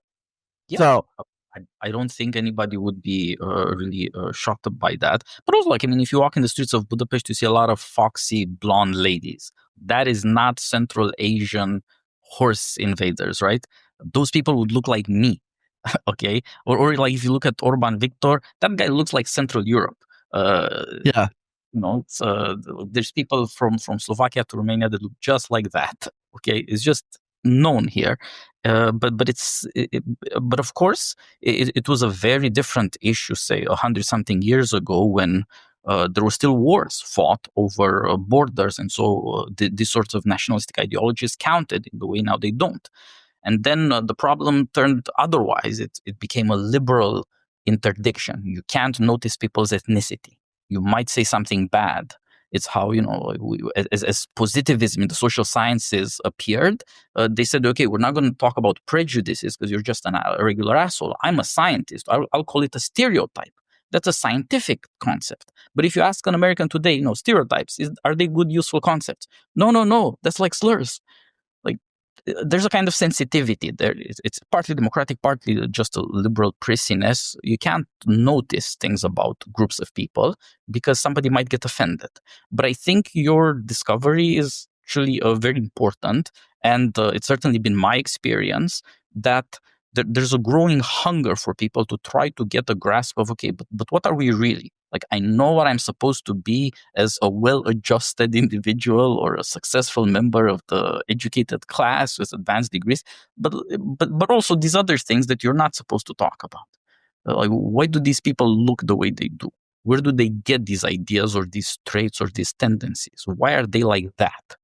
Speaker 4: Yeah.
Speaker 3: So
Speaker 4: I don't think anybody would be really shocked by that. But also, like, I mean, if you walk in the streets of Budapest, you see a lot of foxy blonde ladies. That is not Central Asian horse invaders, right? Those people would look like me, okay? Or like if you look at Orban Viktor, that guy looks like Central Europe.
Speaker 3: yeah,
Speaker 4: It's, there's people from Slovakia to Romania that look just like that. Okay, it's just known here. But of course, it was a very different issue, say 100-something years ago, when there were still wars fought over borders, and so these sorts of nationalistic ideologies counted in the way now they don't. And then the problem turned otherwise. It became a liberal interdiction. You can't notice people's ethnicity. You might say something bad. It's how, as positivism in the social sciences appeared, they said, okay, we're not going to talk about prejudices because you're just a regular asshole. I'm a scientist. I'll call it a stereotype. That's a scientific concept. But if you ask an American today, stereotypes, are they good, useful concepts? No. That's like slurs. Like, there's a kind of sensitivity there. It's partly democratic, partly just a liberal prissiness. You can't notice things about groups of people because somebody might get offended. But I think your discovery is actually very important, and it's certainly been my experience that there's a growing hunger for people to try to get a grasp of, okay, but what are we really? Like, I know what I'm supposed to be as a well-adjusted individual or a successful member of the educated class with advanced degrees, but also these other things that you're not supposed to talk about. Like, why do these people look the way they do? Where do they get these ideas or these traits or these tendencies? Why are they like that?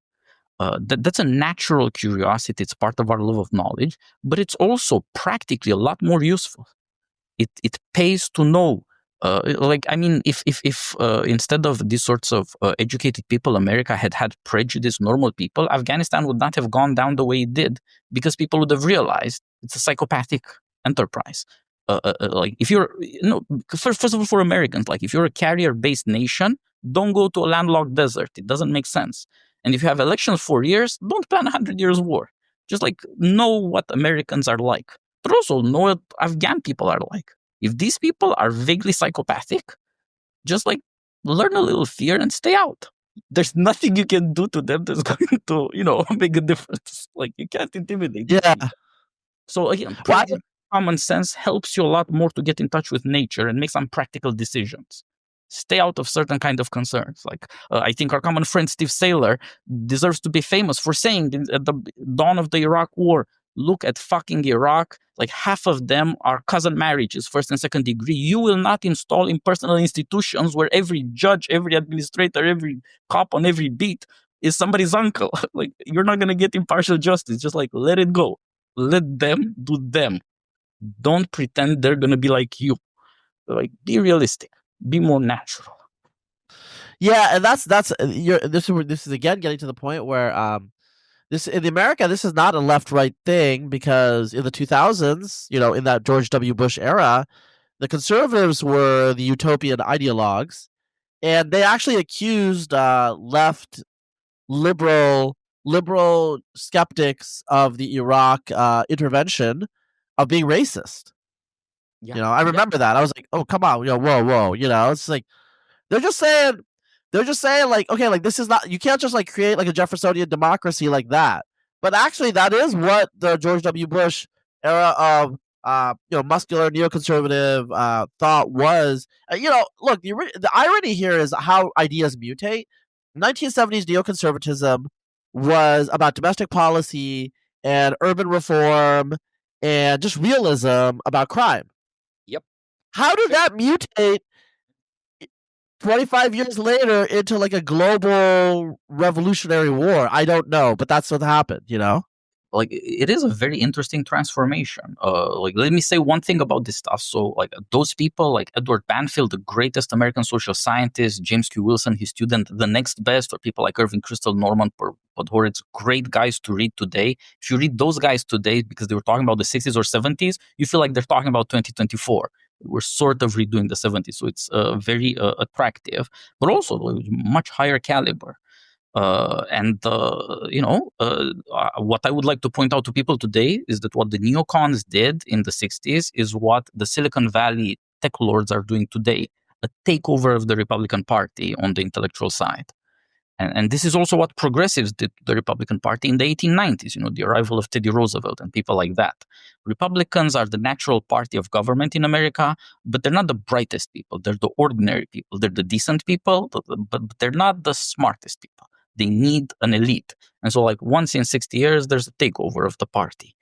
Speaker 4: That's a natural curiosity. It's part of our love of knowledge, but it's also practically a lot more useful. It pays to know. If instead of these sorts of educated people, America had prejudiced normal people, Afghanistan would not have gone down the way it did, because people would have realized it's a psychopathic enterprise. Like, if you're, first of all, for Americans, like, if you're a carrier-based nation, don't go to a landlocked desert. It doesn't make sense. And if you have elections for years, don't plan 100 years war. Just like know what Americans are like, but also know what Afghan people are like. If these people are vaguely psychopathic, just like learn a little fear and stay out. There's nothing you can do to them that's going to, make a difference. Like, you can't intimidate
Speaker 3: Yeah.
Speaker 4: them. So again,
Speaker 3: Well,
Speaker 4: common sense helps you a lot more to get in touch with nature and make some practical decisions. Stay out of certain kind of concerns. Like, I think our common friend Steve Saylor deserves to be famous for saying at the dawn of the Iraq War, look at fucking Iraq. Like, half of them are cousin marriages, first and second degree. You will not install impersonal institutions where every judge, every administrator, every cop on every beat is somebody's uncle. Like, you're not going to get impartial justice. Just like, let it go. Let them do them. Don't pretend they're going to be like you. Like, be realistic. Be more natural.
Speaker 3: Yeah, and that's this is again getting to the point where this in America, this is not a left-right thing, because in the 2000s, in that George W. Bush era, the conservatives were the utopian ideologues, and they actually accused left liberal skeptics of the Iraq intervention of being racist.
Speaker 4: Yeah.
Speaker 3: I remember that. I was like, oh, come on, whoa. It's like they're just saying like, okay, like, this is not, you can't just like create like a Jeffersonian democracy like that. But actually, that is what the George W. Bush era of muscular neoconservative thought was. Look, the irony here is how ideas mutate. 1970s neoconservatism was about domestic policy and urban reform and just realism about crime.
Speaker 4: Yep.
Speaker 3: How did that mutate 25 years later into like a global revolutionary war? I don't know, but that's what happened,
Speaker 4: Like, it is a very interesting transformation. Like, let me say one thing about this stuff. So, like, those people like Edward Banfield, the greatest American social scientist, James Q. Wilson, his student, the next best, or people like Irving Kristol, Norman Podhoretz, great guys to read today. If you read those guys today because they were talking about the 60s or 70s, you feel like they're talking about 2024. We're sort of redoing the 70s, so it's very attractive, but also much higher caliber. What I would like to point out to people today is that what the neocons did in the 60s is what the Silicon Valley tech lords are doing today, a takeover of the Republican Party on the intellectual side. And this is also what progressives did to the Republican Party in the 1890s, the arrival of Teddy Roosevelt and people like that. Republicans are the natural party of government in America, but they're not the brightest people. They're the ordinary people. They're the decent people, but they're not the smartest people. They need an elite. And so, like, once in 60 years, there's a takeover of the party.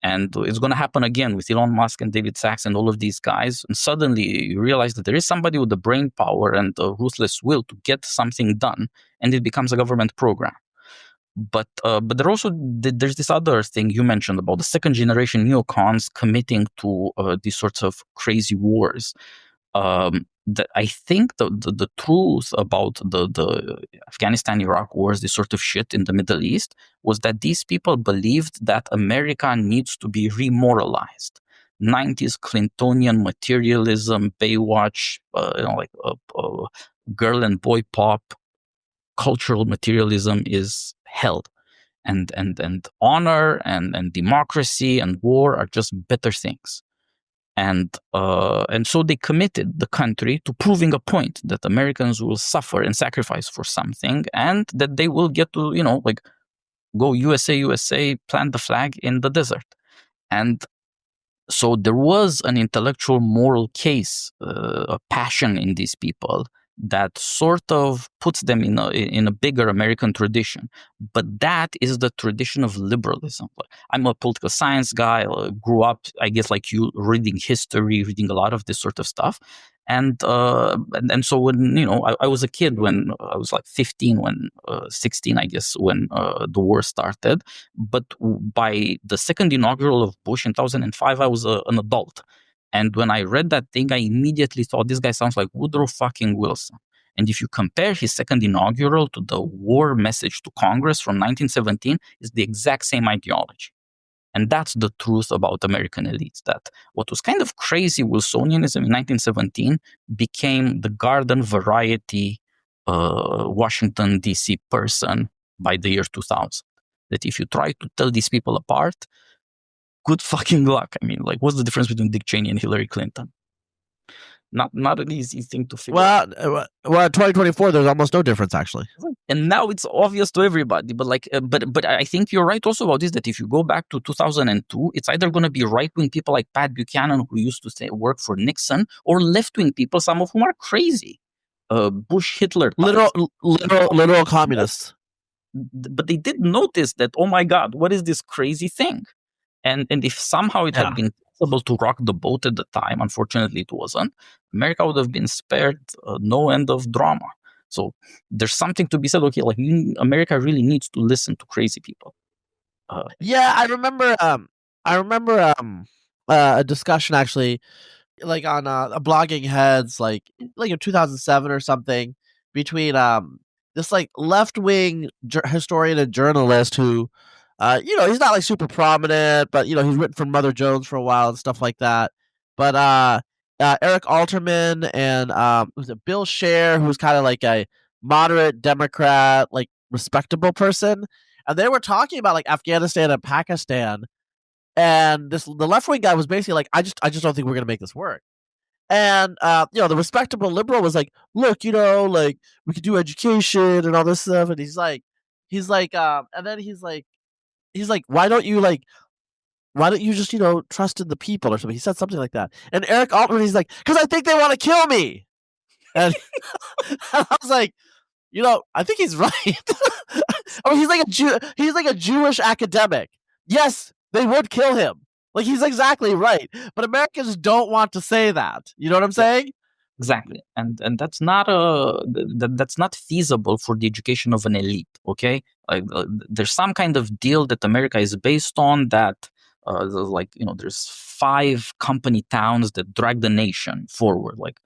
Speaker 4: And it's going to happen again with Elon Musk and David Sacks and all of these guys. And suddenly you realize that there is somebody with the brain power and the ruthless will to get something done, and it becomes a government program. But there's this other thing you mentioned about the second generation neocons committing to these sorts of crazy wars. That I think the truth about the Afghanistan-Iraq wars, this sort of shit in the Middle East, was that these people believed that America needs to be remoralized. 90s Clintonian materialism, Baywatch, girl and boy pop, cultural materialism is held. And honor and democracy and war are just better things. And so they committed the country to proving a point that Americans will suffer and sacrifice for something, and that they will get to, go USA, USA, plant the flag in the desert. And So there was an intellectual moral case, a passion in these people that sort of puts them in a bigger American tradition. But that is the tradition of liberalism. I'm a political science guy, grew up, I guess, like you, reading history, reading a lot of this sort of stuff. And so when, I was a kid when I was like 15, when 16, I guess, when the war started. But by the second inaugural of Bush in 2005, I was an adult. And when I read that thing, I immediately thought, this guy sounds like Woodrow fucking Wilson. And if you compare his second inaugural to the war message to Congress from 1917, it's the exact same ideology. And that's the truth about American elites, that what was kind of crazy Wilsonianism in 1917 became the garden variety Washington, D.C. person by the year 2000. That if you try to tell these people apart, good fucking luck. I mean, like, what's the difference between Dick Cheney and Hillary Clinton? Not an easy thing to figure out.
Speaker 3: Well, 2024, there's almost no difference, actually.
Speaker 4: And now it's obvious to everybody. But but I think you're right also about this, that if you go back to 2002, it's either going to be right-wing people like Pat Buchanan, who used to work for Nixon, or left-wing people, some of whom are crazy. Bush, Hitler.
Speaker 3: Literal communists.
Speaker 4: But they did notice that, oh my God, what is this crazy thing? And if somehow it had been possible to rock the boat at the time, unfortunately it wasn't, America would have been spared no end of drama. So there's something to be said, okay, like America really needs to listen to crazy people.
Speaker 3: I remember a discussion actually, like on a Blogging Heads, like in 2007 or something, between this like left-wing historian and journalist who, he's not like super prominent, but he's written for Mother Jones for a while and stuff like that. But Eric Alterman and was it Bill Scher, who's kind of like a moderate Democrat, like respectable person, and they were talking about like Afghanistan and Pakistan, and the left-wing guy was basically like, I just don't think we're gonna make this work. And the respectable liberal was like, look, like we could do education and all this stuff, and he's like, and then he's like, why don't you just trust in the people or something? He said something like that. And Eric Altman, he's like, because I think they want to kill me. And I was like, I think he's right. I mean, he's like a Jewish academic. Yes, they would kill him. Like, he's exactly right. But Americans don't want to say that. You know what I'm saying?
Speaker 4: Exactly, and that's not that's not feasible for the education of an elite. Okay, like there's some kind of deal that America is based on that, there's 5 company towns that drag the nation forward. Like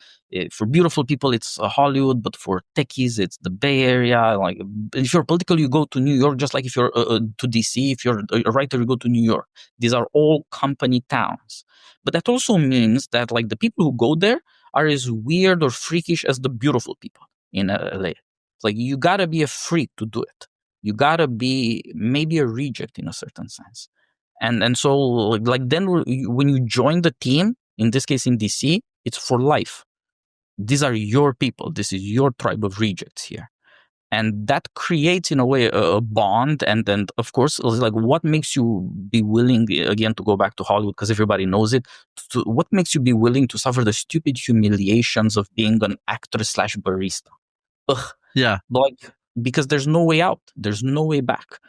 Speaker 4: for beautiful people, it's Hollywood, but for techies, it's the Bay Area. Like if you're political, you go to New York, just like if you're to DC. If you're a writer, you go to New York. These are all company towns, but that also means that like the people who go there are as weird or freakish as the beautiful people in LA. It's like you gotta be a freak to do it. You gotta be maybe a reject in a certain sense. And so like then when you join the team, in this case in DC, it's for life. These are your people. This is your tribe of rejects here. And that creates, in a way, a bond. And then, of course, like what makes you be willing, again, to go back to Hollywood, because everybody knows it, what makes you be willing to suffer the stupid humiliations of being an actor/barista? Ugh.
Speaker 3: Yeah.
Speaker 4: Like, because there's no way out. There's no way back.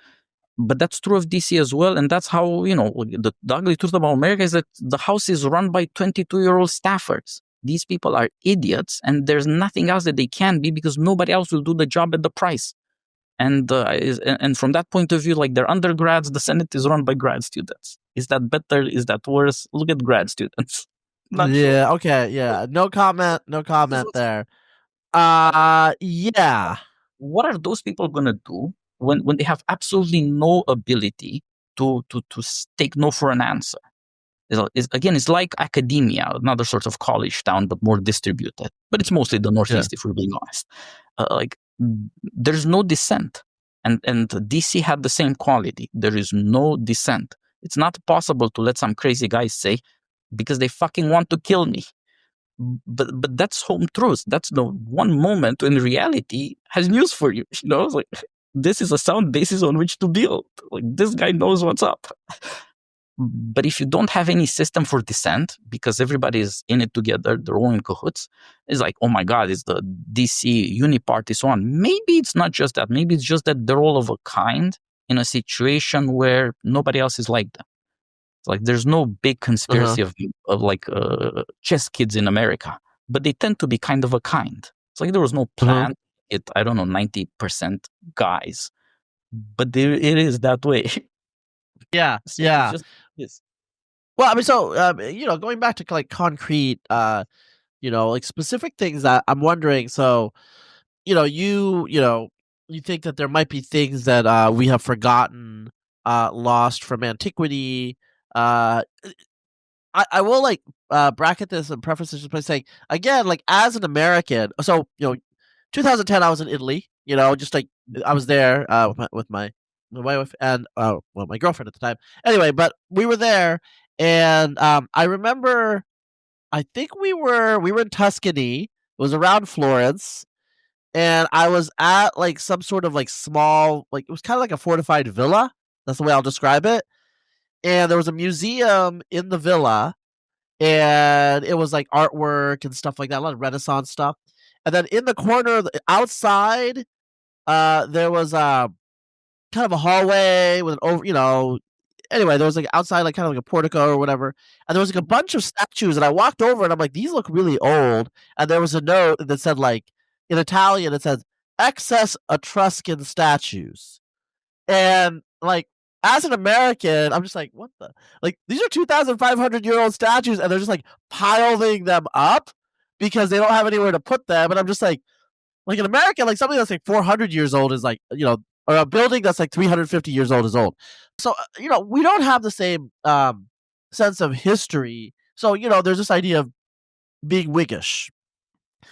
Speaker 4: But that's true of DC as well. And that's how, the ugly truth about America is that the house is run by 22-year-old staffers. These people are idiots, and there's nothing else that they can be because nobody else will do the job at the price. And from that point of view, like they're undergrads, the Senate is run by grad students. Is that better? Is that worse? Look at grad students.
Speaker 3: Sure. Okay, yeah. No comment there. Yeah.
Speaker 4: What are those people gonna do when they have absolutely no ability to take no for an answer? It's like academia, another sort of college town, but more distributed. But it's mostly the Northeast, if we're being honest. There's no dissent. And DC had the same quality. There is no dissent. It's not possible to let some crazy guy say, because they fucking want to kill me. But that's home truth. That's the one moment when reality has news for you. Like, this is a sound basis on which to build. Like, this guy knows what's up. But if you don't have any system for dissent, because everybody is in it together, they're all in cahoots, it's like, oh my God, it's the DC uniparty, so on. Maybe it's not just that. Maybe it's just that they're all of a kind in a situation where nobody else is like them. It's like there's no big conspiracy of like chess kids in America, but they tend to be kind of a kind. It's like there was no plan. I don't know, 90% guys, but it is that way.
Speaker 3: Yeah,
Speaker 4: So
Speaker 3: yeah.
Speaker 4: it's just this.
Speaker 3: Well, I mean, so going back to like concrete, like specific things that I'm wondering. So, you think that there might be things that we have forgotten, lost from antiquity. I will like bracket this and preface this just by saying again, like as an American, so 2010 I was in Italy, just like I was there with my wife and my girlfriend at the time. Anyway, but we were there, and I remember, I think we were in Tuscany. It was around Florence, and I was at like some sort of like small, like it was kind of like a fortified villa. That's the way I'll describe it. And there was a museum in the villa, and it was like artwork and stuff like that, a lot of Renaissance stuff. And then in the corner outside, there was kind of a hallway with an over. Anyway, there was like outside, like kind of like a portico or whatever, and there was like a bunch of statues. And I walked over, and I'm like, these look really old. And there was a note that said, like in Italian, it says excess Etruscan statues. And like, as an American, I'm just like, what the? Like, these are 2,500-year-old statues, and they're just like piling them up because they don't have anywhere to put them. And I'm just like in America, like something that's like 400 years old is like, or a building that's like 350 years old is old. So, we don't have the same sense of history. So, there's this idea of being Whiggish.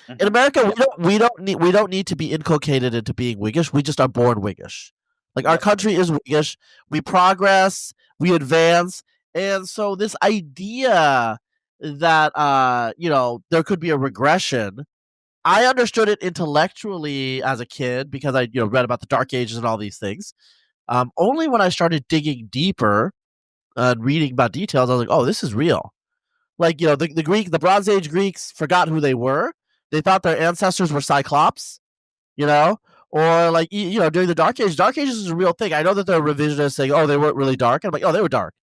Speaker 3: In America, we don't need to be inculcated into being Whiggish. We just are born Whiggish. Like our country is Whiggish. We progress, we advance, and so this idea that there could be a regression, I understood it intellectually as a kid because I read about the Dark Ages and all these things. Only when I started digging deeper and reading about details, I was like, oh, this is real. Like the Bronze Age Greeks forgot who they were. They thought their ancestors were Cyclops, or like during the Dark Ages. Dark Ages is a real thing. I know that they're revisionists saying, oh, they weren't really dark. And I'm like, oh, they were dark.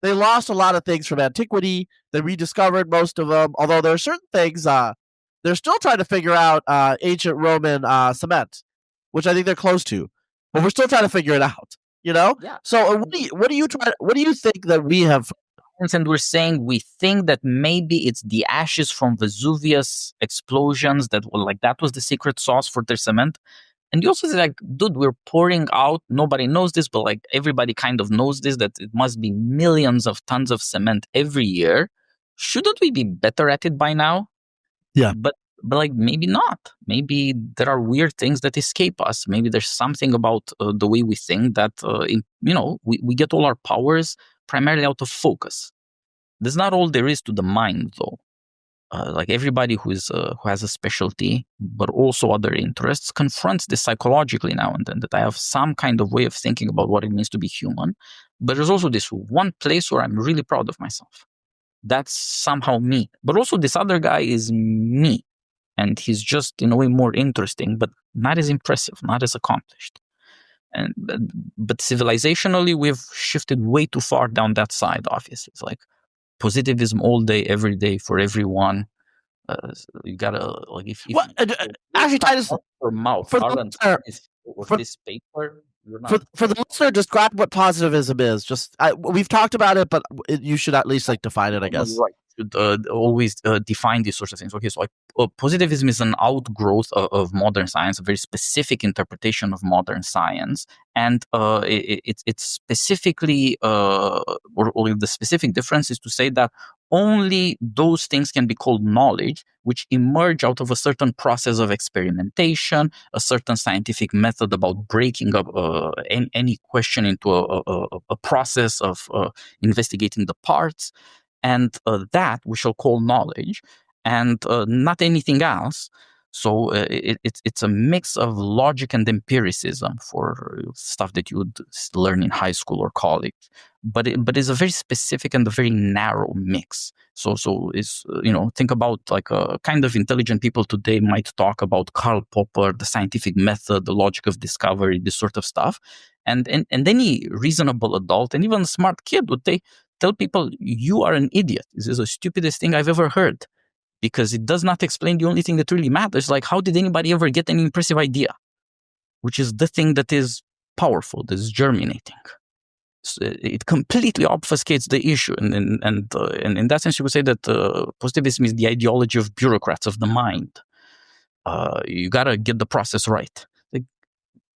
Speaker 3: They lost a lot of things from antiquity. They rediscovered most of them. Although there are certain things they're still trying to figure out ancient Roman cement, which I think they're close to, but we're still trying to figure it out. Yeah. So what do you think that we have?
Speaker 4: And we're saying we think that maybe it's the ashes from Vesuvius explosions that was the secret sauce for their cement. And you also say, like, dude, we're pouring out, nobody knows this, but like everybody kind of knows this, that it must be millions of tons of cement every year. Shouldn't we be better at it by now?
Speaker 3: Yeah.
Speaker 4: But like maybe not. Maybe there are weird things that escape us. Maybe there's something about the way we think that, we get all our powers primarily out of focus. That's not all there is to the mind, though. Like everybody who has a specialty, but also other interests, confronts this psychologically now and then, that I have some kind of way of thinking about what it means to be human. But there's also this one place where I'm really proud of myself. That's somehow me. But also this other guy is me. And he's just, in a way, more interesting, but not as impressive, not as accomplished. But civilizationally, we've shifted way too far down that side, obviously. It's like positivism all day, every day, for everyone. You gotta, like, if
Speaker 3: actually, Titus,
Speaker 4: for mouth
Speaker 3: for
Speaker 4: this paper, you're not.
Speaker 3: For the listener, describe what positivism is. Just we've talked about it, but you should at least like define it, I guess.
Speaker 4: Right. Should always define these sorts of things. Okay, so positivism is an outgrowth of modern science, a very specific interpretation of modern science, and it's specifically, or the specific difference is to say that only those things can be called knowledge which emerge out of a certain process of experimentation, a certain scientific method about breaking up any question into a process of investigating the parts. And that we shall call knowledge, and not anything else. So it's a mix of logic and empiricism for stuff that you would learn in high school or college, but it's a very specific and a very narrow mix. So it's think about like kind of intelligent people today might talk about Karl Popper, the scientific method, the logic of discovery, this sort of stuff, and any reasonable adult and even a smart kid would tell people, you are an idiot. This is the stupidest thing I've ever heard, because it does not explain the only thing that really matters. Like, how did anybody ever get an impressive idea, which is the thing that is powerful, that is germinating? So it completely obfuscates the issue. And in that sense, you would say that positivism is the ideology of bureaucrats of the mind. You got to get the process right.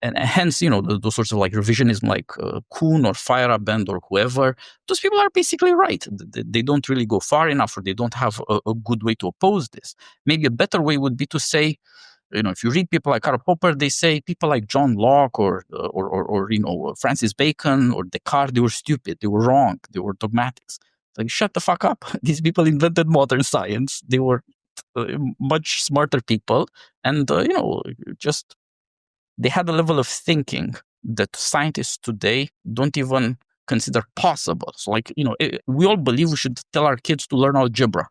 Speaker 4: And hence, those sorts of like revisionism, like Kuhn or Feyerabend or whoever, those people are basically right. They don't really go far enough, or they don't have a good way to oppose this. Maybe a better way would be to say, if you read people like Karl Popper, they say people like John Locke or Francis Bacon or Descartes, they were stupid, they were wrong, they were dogmatics. Like, shut the fuck up. These people invented modern science. They were much smarter people, and just they had a level of thinking that scientists today don't even consider possible. So, like, we all believe we should tell our kids to learn algebra,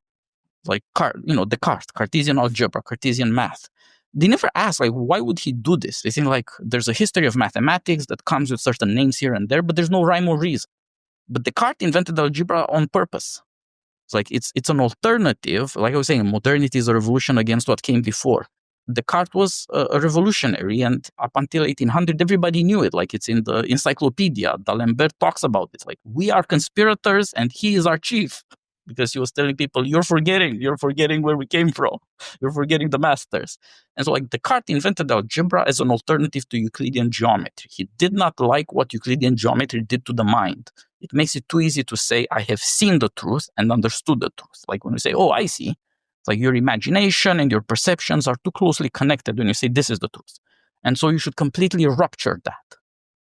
Speaker 4: like Descartes, Cartesian algebra, Cartesian math. They never ask, like, why would he do this? They think, like, there's a history of mathematics that comes with certain names here and there, but there's no rhyme or reason. But Descartes invented algebra on purpose. It's like it's an alternative. Like I was saying, modernity is a revolution against what came before. Descartes was a revolutionary, and up until 1800, everybody knew it. Like, it's in the encyclopedia. D'Alembert talks about it. Like, we are conspirators, and he is our chief, because he was telling people, you're forgetting where we came from. You're forgetting the masters. And so, like, Descartes invented algebra as an alternative to Euclidean geometry. He did not like what Euclidean geometry did to the mind. It makes it too easy to say, I have seen the truth and understood the truth. Like, when you say, oh, I see, it's like your imagination and your perceptions are too closely connected when you say this is the truth. And so you should completely rupture that.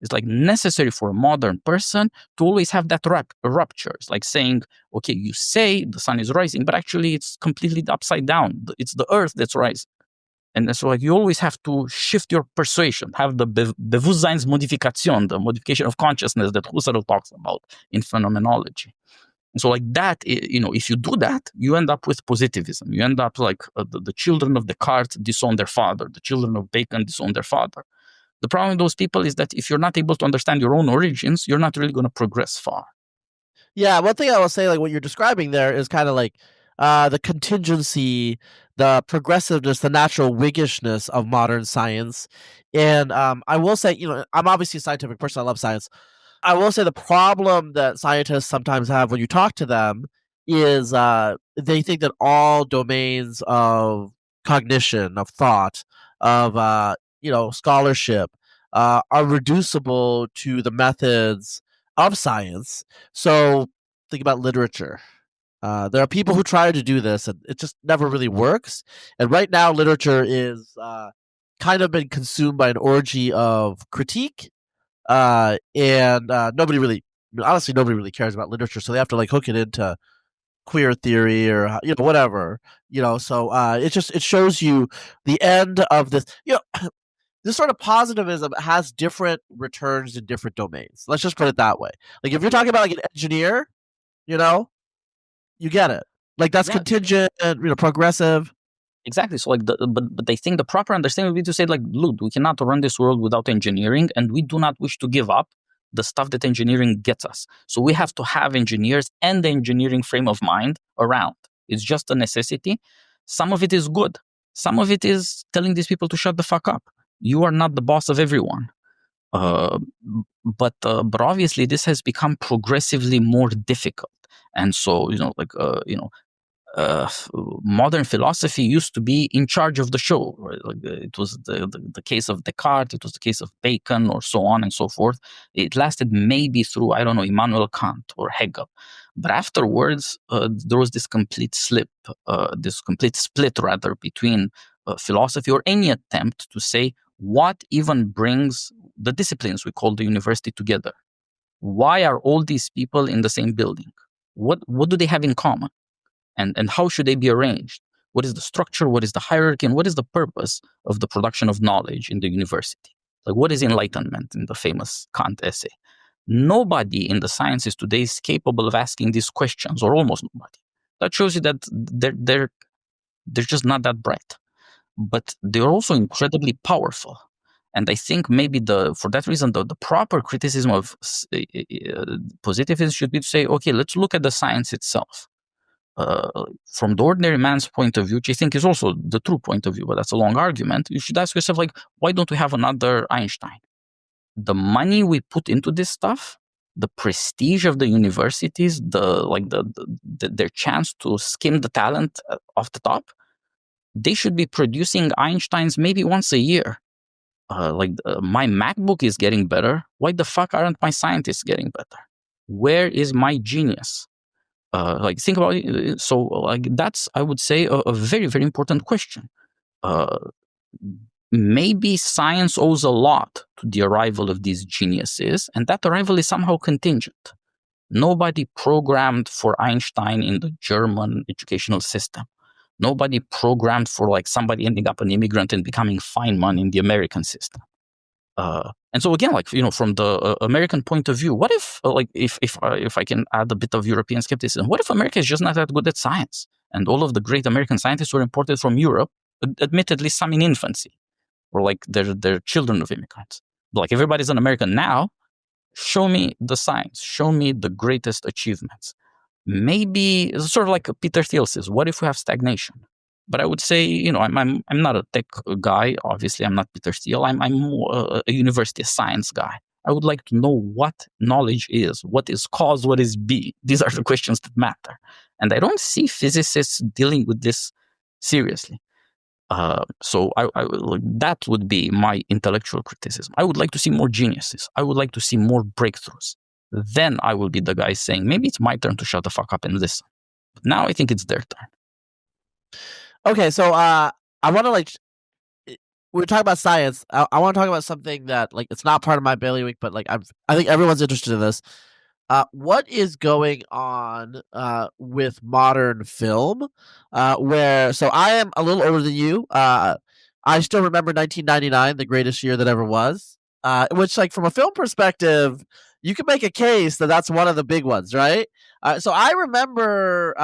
Speaker 4: It's like necessary for a modern person to always have that rupture. It's like saying, okay, you say the sun is rising, but actually it's completely upside down. It's the earth that's rising. And so, like, you always have to shift your persuasion, have the Bewusstseinsmodifikation, the modification of consciousness that Husserl talks about in phenomenology. And so, like, that, if you do that, you end up with positivism. You end up like the children of Descartes disown their father. The children of Bacon disown their father. The problem with those people is that if you're not able to understand your own origins, you're not really going to progress far.
Speaker 3: Yeah, one thing I will say, like what you're describing there, is kind of like the contingency, the progressiveness, the natural Whiggishness of modern science. And I will say, I'm obviously a scientific person. I love science. I will say the problem that scientists sometimes have when you talk to them is they think that all domains of cognition, of thought, of scholarship are reducible to the methods of science. So think about literature. There are people who try to do this, and it just never really works. And right now, literature is kind of been consumed by an orgy of critique. And nobody really, honestly, nobody really cares about literature, so they have to like hook it into queer theory or whatever. So it shows you the end of this. This sort of positivism has different returns in different domains. Let's just put it that way. Like, if you're talking about like an engineer, you get it. Like, that's contingent, progressive.
Speaker 4: Exactly. So, like, but I think the proper understanding would be to say, like, look, we cannot run this world without engineering, and we do not wish to give up the stuff that engineering gets us. So we have to have engineers and the engineering frame of mind around. It's just a necessity. Some of it is good. Some of it is telling these people to shut the fuck up. You are not the boss of everyone. But obviously this has become progressively more difficult. And so, modern philosophy used to be in charge of the show. Right? Like, it was the case of Descartes, it was the case of Bacon, or so on and so forth. It lasted maybe through, I don't know, Immanuel Kant or Hegel. But afterwards, there was this complete split between philosophy, or any attempt to say what even brings the disciplines we call the university together. Why are all these people in the same building? What do they have in common? And how should they be arranged? What is the structure? What is the hierarchy? And what is the purpose of the production of knowledge in the university? Like, what is enlightenment in the famous Kant essay? Nobody in the sciences today is capable of asking these questions, or almost nobody. That shows you that they're just not that bright. But they're also incredibly powerful. And I think maybe for that reason, the proper criticism of positivism should be to say, okay, let's look at the science itself. From the ordinary man's point of view, which I think is also the true point of view, but that's a long argument, you should ask yourself, like, why don't we have another Einstein? The money we put into this stuff, the prestige of the universities, their chance to skim the talent off the top, they should be producing Einsteins maybe once a year. My MacBook is getting better. Why the fuck aren't my scientists getting better? Where is my genius? Think about it. So, that's, I would say, a very, very important question. Maybe science owes a lot to the arrival of these geniuses, and that arrival is somehow contingent. Nobody programmed for Einstein in the German educational system. Nobody programmed for somebody ending up an immigrant and becoming Feynman in the American system. And so again, from the American point of view, what if, if I can add a bit of European skepticism, what if America is just not that good at science, and all of the great American scientists were imported from Europe, admittedly some in infancy, or they're children of immigrants. But everybody's an American now. Show me the science. Show me the greatest achievements. Maybe it's sort of like Peter Thiel says, what if we have stagnation? But I would say, I'm not a tech guy. Obviously, I'm not Peter Thiel. I'm more a university science guy. I would like to know what knowledge is, what is cause, what is B. These are the questions that matter. And I don't see physicists dealing with this seriously. So that would be my intellectual criticism. I would like to see more geniuses. I would like to see more breakthroughs. Then I will be the guy saying, maybe it's my turn to shut the fuck up and listen. But now I think it's their turn.
Speaker 3: Okay, so I want to we're talking about science. I want to talk about something that it's not part of my bailiwick, but I think everyone's interested in this. What is going on with modern film? So I am a little older than you. I still remember 1999, the greatest year that ever was. Which, from a film perspective, you can make a case that that's one of the big ones, right? So I remember,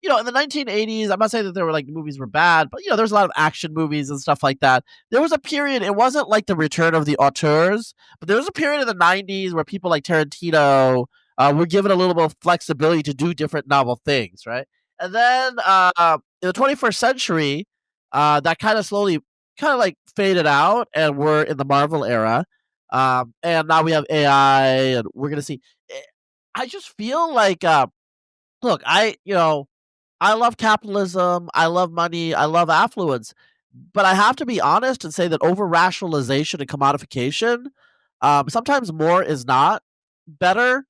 Speaker 3: in the 1980s, I'm not saying that there were movies were bad, but there's a lot of action movies and stuff like that. There was a period, it wasn't like the return of the auteurs, but there was a period in the 90s where people like Tarantino were given a little bit of flexibility to do different novel things, right? And then in the 21st century, that kind of slowly faded out, and we're in the Marvel era. And now we have AI, and we're going to see. I just feel look, I love capitalism, I love money, I love affluence, but I have to be honest and say that over-rationalization and commodification, sometimes more is not better.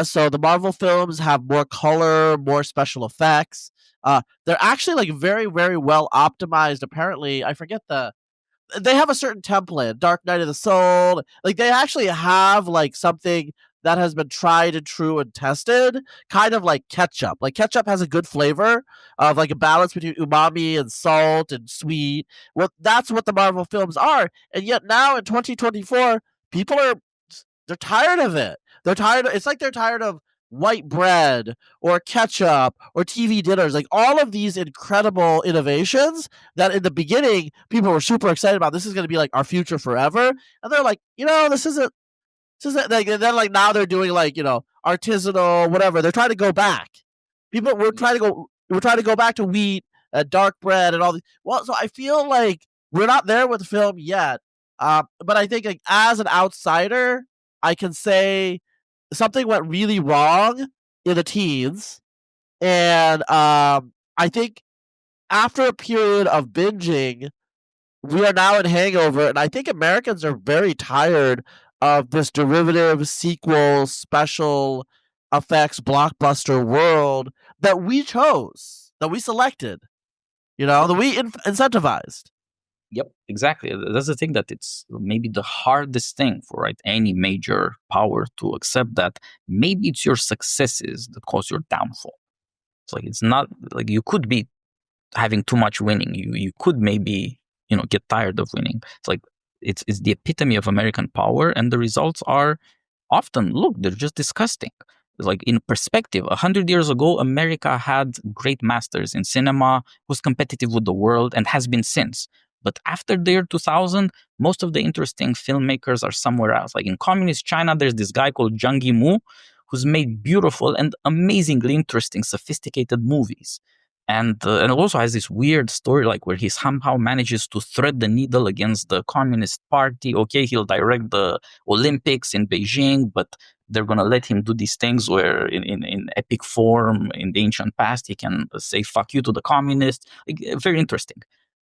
Speaker 3: So the Marvel films have more color, more special effects. They're actually very, very well optimized. Apparently, I forget they have a certain template, Dark Knight of the Soul. They actually have something that has been tried and true and tested, kind of like ketchup. Ketchup has a good flavor of a balance between umami and salt and sweet. Well, that's what the Marvel films are. And yet now in 2024, people they're tired of it. They're tired. It's they're tired of white bread or ketchup or TV dinners, all of these incredible innovations that in the beginning people were super excited about. This is going to be our future forever. And they're this isn't and then now they're doing artisanal whatever. They're trying to go back. We're trying to go back to wheat, dark bread, and all these. Well, so I feel we're not there with film yet. But I think as an outsider, I can say something went really wrong in the teens, and I think after a period of binging, we are now in hangover, and I think Americans are very tired of this derivative, sequel, special effects, blockbuster world that we chose, that we selected, that we incentivized.
Speaker 4: Yep, exactly. That's the thing, that it's maybe the hardest thing for any major power to accept, that maybe it's your successes that cause your downfall. It's it's not you could be having too much winning. You could maybe, get tired of winning. It's like it's the epitome of American power, and the results are often, look, they're just disgusting. Like in perspective, 100 years ago, America had great masters in cinema, was competitive with the world, and has been since. But after the year 2000, most of the interesting filmmakers are somewhere else. Like in communist China, there's this guy called Zhang Yimou, who's made beautiful and amazingly interesting, sophisticated movies. And it also has this weird story, like where he somehow manages to thread the needle against the Communist Party. Okay, he'll direct the Olympics in Beijing, but they're going to let him do these things where in epic form in the ancient past, he can say fuck you to the communists. Like, very interesting.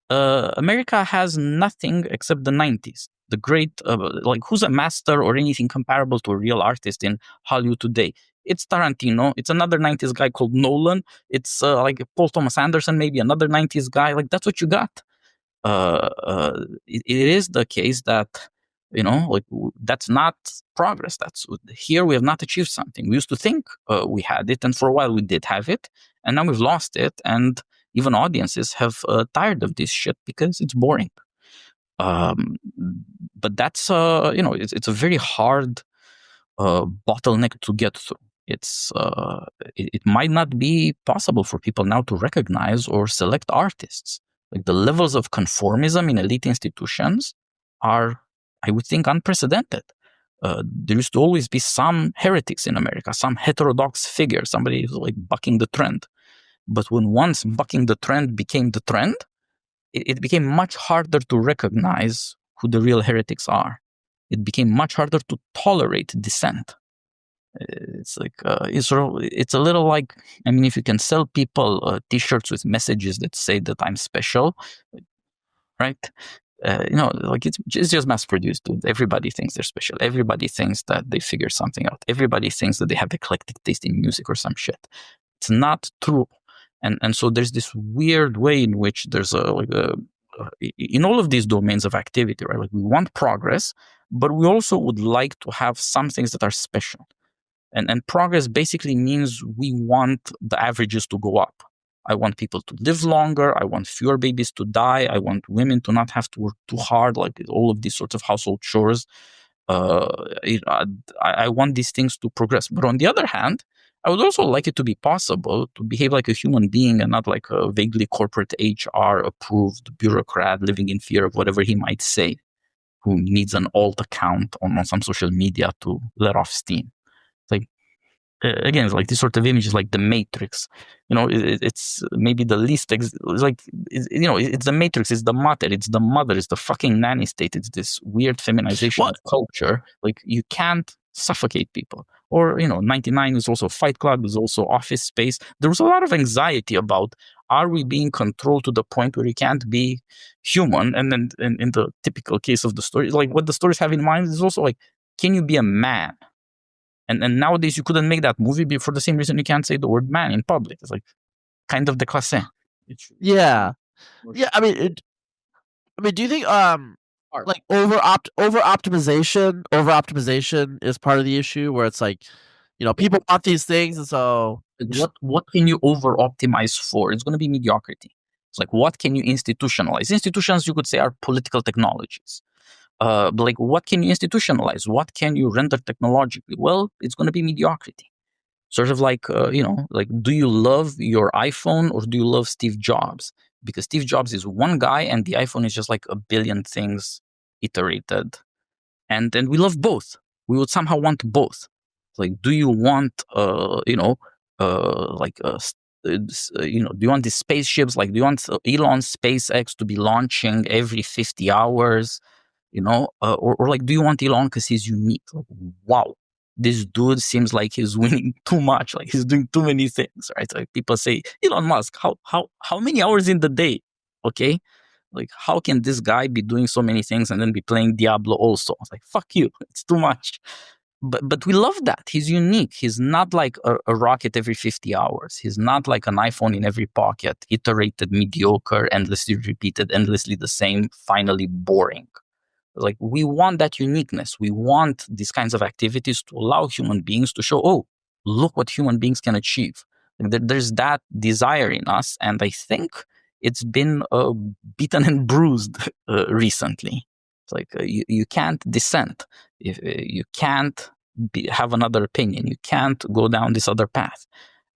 Speaker 4: America has nothing except the 90s. The great, like, who's a master or anything comparable to a real artist in Hollywood today? It's Tarantino. It's another 90s guy called Nolan. It's like Paul Thomas Anderson, maybe another 90s guy. Like, that's what you got. It is the case that, that's not progress. That's here we have not achieved something. We used to think we had it, and for a while we did have it, and now we've lost it. And even audiences have tired of this shit because it's boring. But that's it's a very hard bottleneck to get through. It might not be possible for people now to recognize or select artists. Like the levels of conformism in elite institutions are, I would think, unprecedented. There used to always be some heretics in America, some heterodox figure, somebody who's like bucking the trend. But when once bucking the trend became the trend, it became much harder to recognize who the real heretics are. It became much harder to tolerate dissent. It's like it's a little like, I mean, if you can sell people T-shirts with messages that say that I'm special, right? Like it's just mass produced, dude. Everybody thinks they're special. Everybody thinks that they figure something out. Everybody thinks that they have eclectic taste in music or some shit. It's not true. And so there's this weird way in which there's in all of these domains of activity, right? Like we want progress, but we also would like to have some things that are special. And progress basically means we want the averages to go up. I want people to live longer. I want fewer babies to die. I want women to not have to work too hard, like all of these sorts of household chores. I want these things to progress. But on the other hand, I would also like it to be possible to behave like a human being and not like a vaguely corporate HR approved bureaucrat living in fear of whatever he might say, who needs an alt account on some social media to let off steam. Like, again, it's like this sort of image is like the Matrix. It's maybe the least. It's the Matrix. It's the mater. It's the mother. It's the fucking nanny state. It's this weird feminization of culture. Like you can't suffocate people. Or 99 is also Fight Club. Is also Office Space. There was a lot of anxiety about, are we being controlled to the point where you can't be human? And then in the typical case of the story, like what the stories have in mind is also like, can you be a man? And nowadays you couldn't make that movie for the same reason you can't say the word man in public. It's like kind of déclassé.
Speaker 3: Yeah. I mean, do you think like over optimization is part of the issue, where it's like, people want these things, and so
Speaker 4: what can you over optimize for? It's going to be mediocrity. It's like, what can you institutionalize? Institutions, you could say, are political technologies. Like, what can you institutionalize? What can you render technologically? Well, it's going to be mediocrity. Sort of like, like, do you love your iPhone or do you love Steve Jobs? Because Steve Jobs is one guy and the iPhone is just like a billion things iterated. And then we love both. We would somehow want both. Like, do you want, do you want these spaceships? Like, do you want Elon's SpaceX to be launching every 50 hours? Or like, do you want Elon because he's unique? Like, wow, this dude seems like he's winning too much. Like he's doing too many things, right? Like people say, Elon Musk, how many hours in the day? Okay, like how can this guy be doing so many things and then be playing Diablo also? It's like, fuck you, it's too much. But we love that. He's unique. He's not like a rocket every 50 hours. He's not like an iPhone in every pocket, iterated, mediocre, endlessly repeated, endlessly the same, finally boring. Like, we want that uniqueness. We want these kinds of activities to allow human beings to show, oh, look what human beings can achieve. There's that desire in us. And I think it's been beaten and bruised recently. It's like you can't dissent. If you can't have another opinion, you can't go down this other path.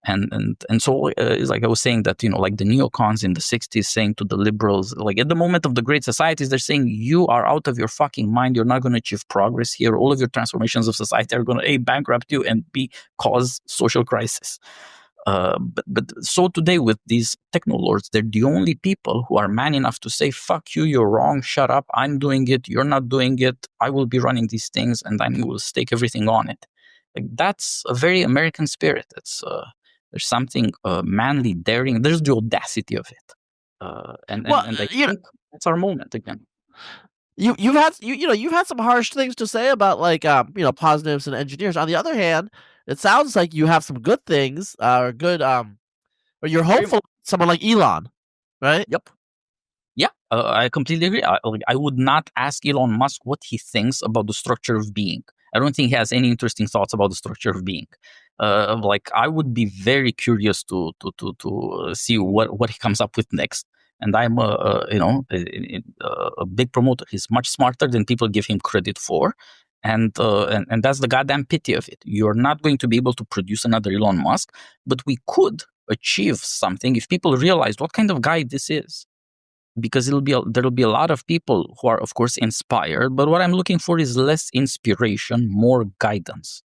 Speaker 4: And so it's like I was saying that, like the neocons in the 60s saying to the liberals, like at the moment of the great societies, they're saying you are out of your fucking mind. You're not going to achieve progress here. All of your transformations of society are going to A, bankrupt you, and B, cause social crisis. But so today with these technolords, they're the only people who are man enough to say, fuck you, you're wrong, shut up, I'm doing it, you're not doing it, I will be running these things and I will stake everything on it. Like that's a very American spirit. It's there's something manly, daring. There's the audacity of it, and I think that's our moment again.
Speaker 3: You've had some harsh things to say about positives and engineers. On the other hand, it sounds like you have some good things, or you're hopeful. Someone like Elon, right?
Speaker 4: Yep. Yeah, I completely agree. I would not ask Elon Musk what he thinks about the structure of being. I don't think he has any interesting thoughts about the structure of being. I would be very curious to see what he comes up with next. And I'm a big promoter. He's much smarter than people give him credit for, and that's the goddamn pity of it. You're not going to be able to produce another Elon Musk, but we could achieve something if people realized what kind of guy this is. Because there'll be a lot of people who are, of course, inspired. But what I'm looking for is less inspiration, more guidance.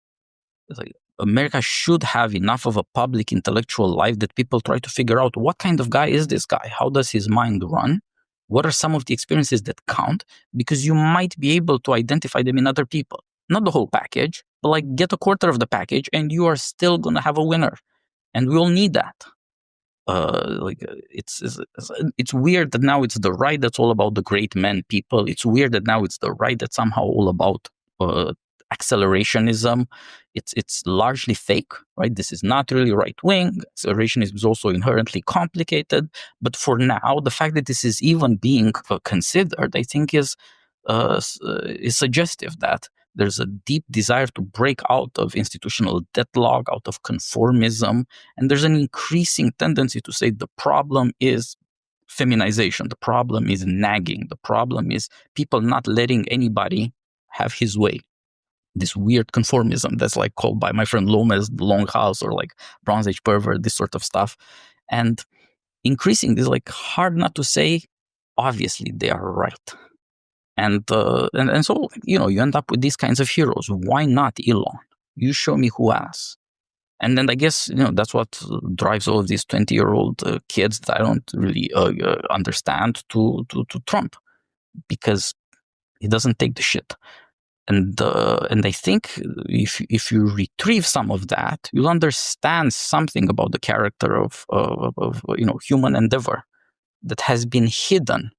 Speaker 4: It's like America should have enough of a public intellectual life that people try to figure out what kind of guy is this guy? How does his mind run? What are some of the experiences that count? Because you might be able to identify them in other people. Not the whole package, but get a quarter of the package and you are still going to have a winner. And we all need that. It's weird that now it's the right that's all about the great men people. It's weird that now it's the right that's somehow all about accelerationism. It's largely fake, right? This is not really right wing. Accelerationism is also inherently complicated. But for now, the fact that this is even being considered, I think, is suggestive that there's a deep desire to break out of institutional deadlock, out of conformism, and there's an increasing tendency to say the problem is feminization, the problem is nagging, the problem is people not letting anybody have his way. This weird conformism that's called by my friend Lomas the long house or Bronze Age pervert, this sort of stuff. And increasing this hard not to say, obviously they are right. And so, you end up with these kinds of heroes. Why not Elon? You show me who else. And then I guess, that's what drives all of these 20-year-old kids that I don't really understand to Trump, because he doesn't take the shit. And I think if you retrieve some of that, you'll understand something about the character of human endeavor that has been hidden.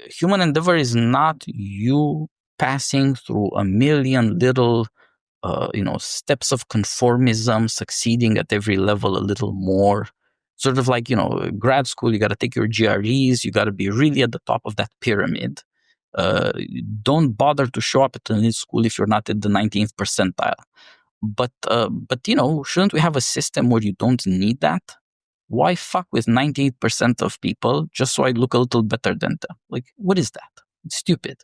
Speaker 4: Human endeavor is not you passing through a million little, steps of conformism, succeeding at every level a little more. Sort of grad school, you got to take your GREs, you got to be really at the top of that pyramid. Don't bother to show up at an elite school if you're not at the 19th percentile. But shouldn't we have a system where you don't need that? Why fuck with 98% of people just so I look a little better than them? What is that? It's stupid.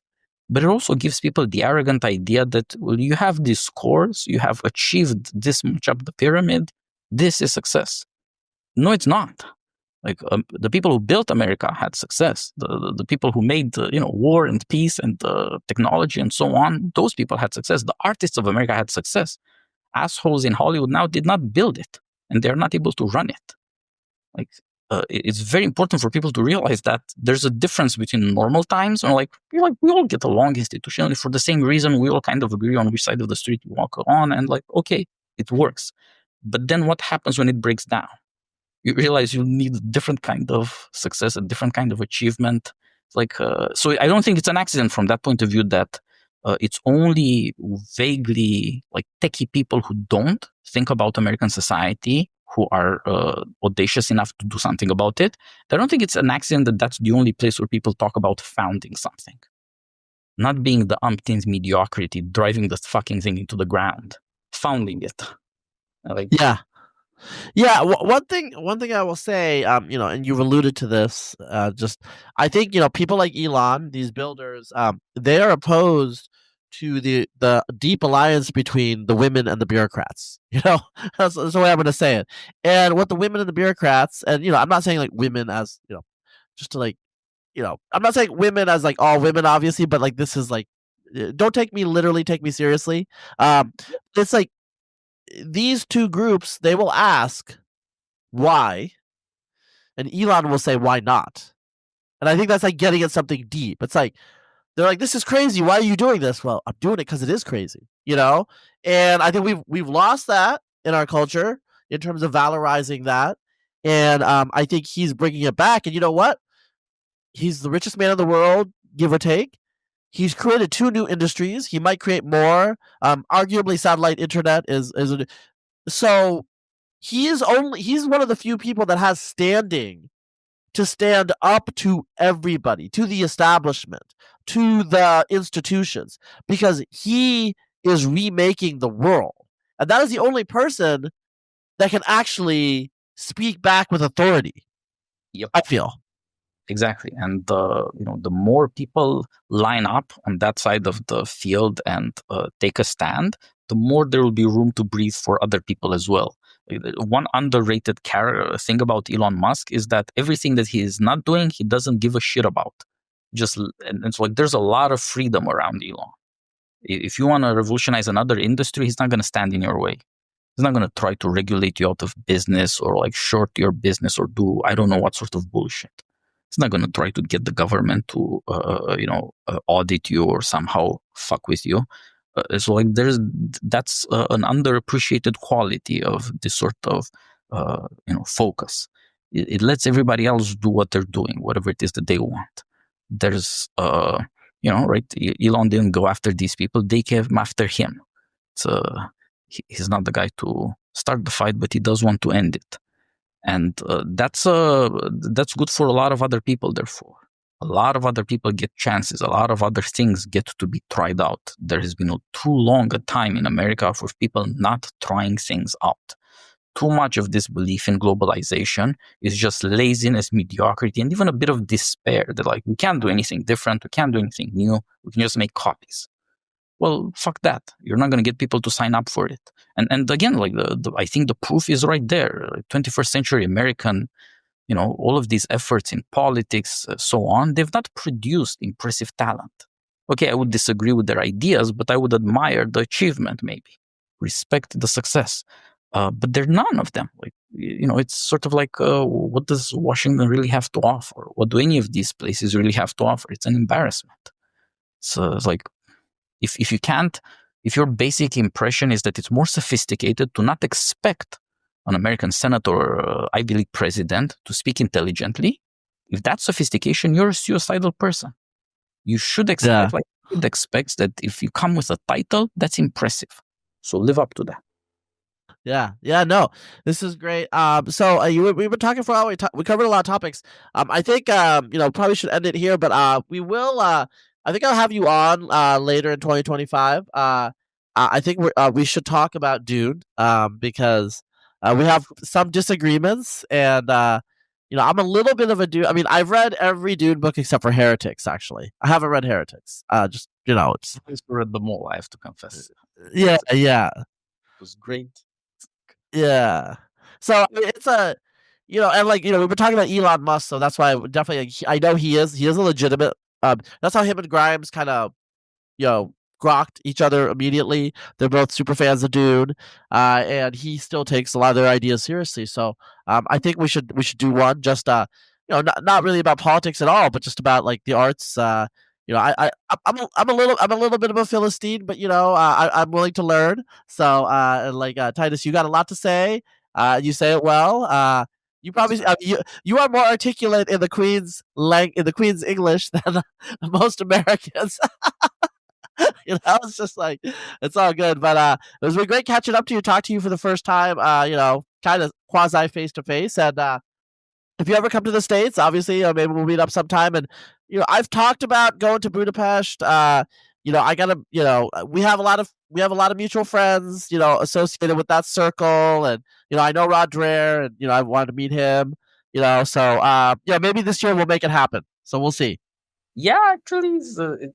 Speaker 4: But it also gives people the arrogant idea that, well, you have these scores, you have achieved this much up the pyramid, this is success. No, it's not. The people who built America had success. The people who made war and peace and technology and so on, those people had success. The artists of America had success. Assholes in Hollywood now did not build it, and they're not able to run it. It's very important for people to realize that there's a difference between normal times and we all get along institutionally for the same reason. We all kind of agree on which side of the street we walk on, and okay, it works. But then what happens when it breaks down? You realize you need a different kind of success, a different kind of achievement. So I don't think it's an accident from that point of view that it's only vaguely techie people who don't think about American society, who are audacious enough to do something about it. I don't think it's an accident that that's the only place where people talk about founding something. Not being the umpteenth mediocrity, driving the fucking thing into the ground. Founding it.
Speaker 3: Yeah. Yeah, one thing I will say, and you've alluded to this, I think people like Elon, these builders, they are opposed to the deep alliance between the women and the bureaucrats. That's the way I'm going to say it. And what the women and the bureaucrats, and I'm not saying like women as just to like I'm not saying women as like all women, obviously, but like this is like, don't take me literally, take me seriously. It's like these two groups, they will ask why, and Elon will say why not. And I think that's like getting at something deep. It's like they're like, this is crazy. Why are you doing this? Well, I'm doing it because it is crazy, And I think we've lost that in our culture in terms of valorizing that. And I think he's bringing it back. And you know what? He's the richest man in the world, give or take. He's created 2 new industries. He might create more. Arguably, satellite internet is so he's one of the few people that has standing to stand up to everybody, to the establishment, to the institutions, because he is remaking the world. And that is the only person that can actually speak back with authority.
Speaker 4: Yep.
Speaker 3: I feel.
Speaker 4: Exactly. And the more people line up on that side of the field and take a stand, the more there will be room to breathe for other people as well. One underrated thing about Elon Musk is that everything that he is not doing, he doesn't give a shit about. And it's like there's a lot of freedom around Elon. If you want to revolutionize another industry, he's not going to stand in your way. He's not going to try to regulate you out of business or like short your business or do I don't know what sort of bullshit. He's not going to try to get the government to audit you or somehow fuck with you. So like that's an underappreciated quality of this sort of focus. It lets everybody else do what they're doing, whatever it is that they want. There's right? Elon didn't go after these people; they came after him. He's not the guy to start the fight, but he does want to end it. And that's good for a lot of other people. Therefore, a lot of other people get chances. A lot of other things get to be tried out. There has been too long a time in America for people not trying things out. Too much of this belief in globalization is just laziness, mediocrity, and even a bit of despair. That like we can't do anything different. We can't do anything new. We can just make copies. Well, fuck that. You're not going to get people to sign up for it. And again, like I think the proof is right there. 21st century American, all of these efforts in politics, so on, they've not produced impressive talent. Okay, I would disagree with their ideas, but I would admire the achievement, maybe. Respect the success. But there are none of them. Like, it's sort of like, what does Washington really have to offer? What do any of these places really have to offer? It's an embarrassment. So it's like, if your basic impression is that it's more sophisticated to not expect an American senator or Ivy League president to speak intelligently, if that's sophistication, you're a suicidal person. You should expect, it expects that if you come with a title, that's impressive. So live up to that.
Speaker 3: Yeah, no, this is great. So we've been talking for a while. We covered a lot of topics. I think probably should end it here, but we will. I think I'll have you on later in 2025. I think we should talk about Dune because we have some disagreements, and I'm a little bit of a Dune. I mean, I've read every Dune book except for Heretics. Actually, I haven't read Heretics. It's.
Speaker 4: I read them all. I have to confess.
Speaker 3: Yeah.
Speaker 4: It was great.
Speaker 3: Yeah. So it's a, and like we've been talking about Elon Musk, so that's why definitely I know he is a legitimate. That's how him and Grimes kind of, grokked each other immediately. They're both super fans of Dune, and he still takes a lot of their ideas seriously. So I think we should do one just not really about politics at all, but just about like the arts. I'm a little bit of a Philistine, but I'm willing to learn. So Titus, you got a lot to say. You say it well. You probably you are more articulate in the Queen's English than most Americans. It's just like it's all good. But it was been great catching up to you, talk to you for the first time. Kind of quasi face to face. And if you ever come to the States, obviously maybe we'll meet up sometime. And I've talked about going to Budapest. I gotta, we have a lot of mutual friends, associated with that circle, and I know Rod Dreher, and I wanted to meet him, so maybe this year we'll make it happen. So we'll see.
Speaker 4: Yeah, actually,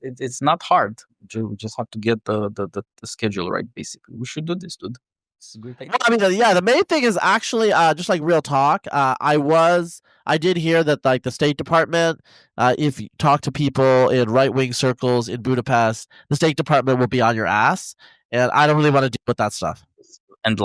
Speaker 4: it's not hard. We just have to get the schedule right. Basically, we should do this, dude. It's a great idea.
Speaker 3: Well, I mean, the main thing is actually just like real talk. I did hear that like the State Department, if you talk to people in right wing circles in Budapest, the State Department will be on your ass, and I don't really want to deal with that stuff.
Speaker 4: And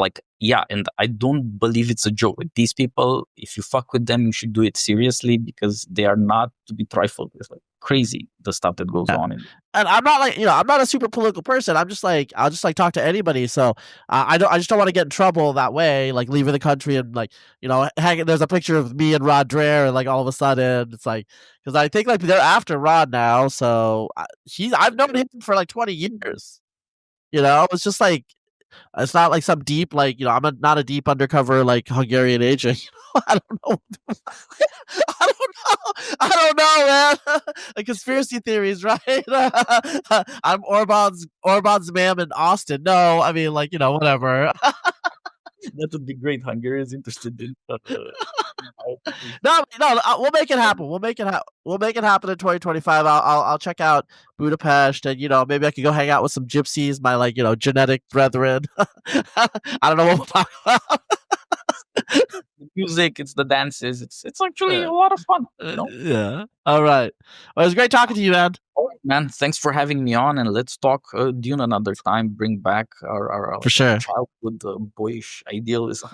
Speaker 4: and I don't believe it's a joke. Like, these people, if you fuck with them, you should do it seriously, because they are not to be trifled with. Like, crazy the stuff that goes on.
Speaker 3: And I'm not like, I'm not a super political person. I'm just like, I'll just like talk to anybody. So I just don't want to get in trouble that way, like leaving the country and like, there's a picture of me and Rod Dreher, and like all of a sudden it's like, because I think like they're after Rod now. So I've known him for like 20 years. It's just like, it's not like some deep, like, I'm not a deep undercover, like Hungarian agent. I don't know. I don't know, man. The conspiracy theories, right? I'm Orban's ma'am in Austin. No, I mean, like, whatever.
Speaker 4: That would be great. Hungary is interested in stuff.
Speaker 3: No, we'll make it happen. We'll make it happen in 2025. I'll check out Budapest, and maybe I could go hang out with some gypsies, my like genetic brethren. I don't know what we'll talk about.
Speaker 4: The music, it's the dances. It's actually a lot of fun.
Speaker 3: Yeah. All right. Well, it was great talking to you, man.
Speaker 4: All right, man. Thanks for having me on, and let's talk Dune another time. Bring back our
Speaker 3: for sure
Speaker 4: childhood boyish idealism.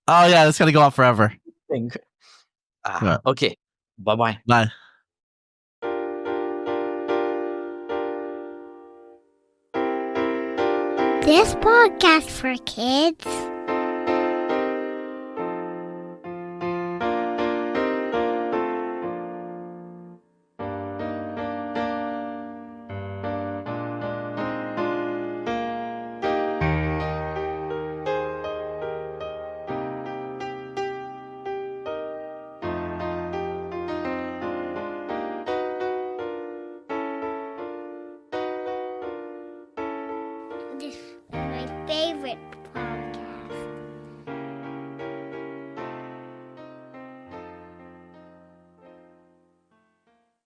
Speaker 3: Oh yeah, that's gonna go on forever.
Speaker 4: Okay. Bye-bye.
Speaker 3: Bye.
Speaker 1: This podcast for kids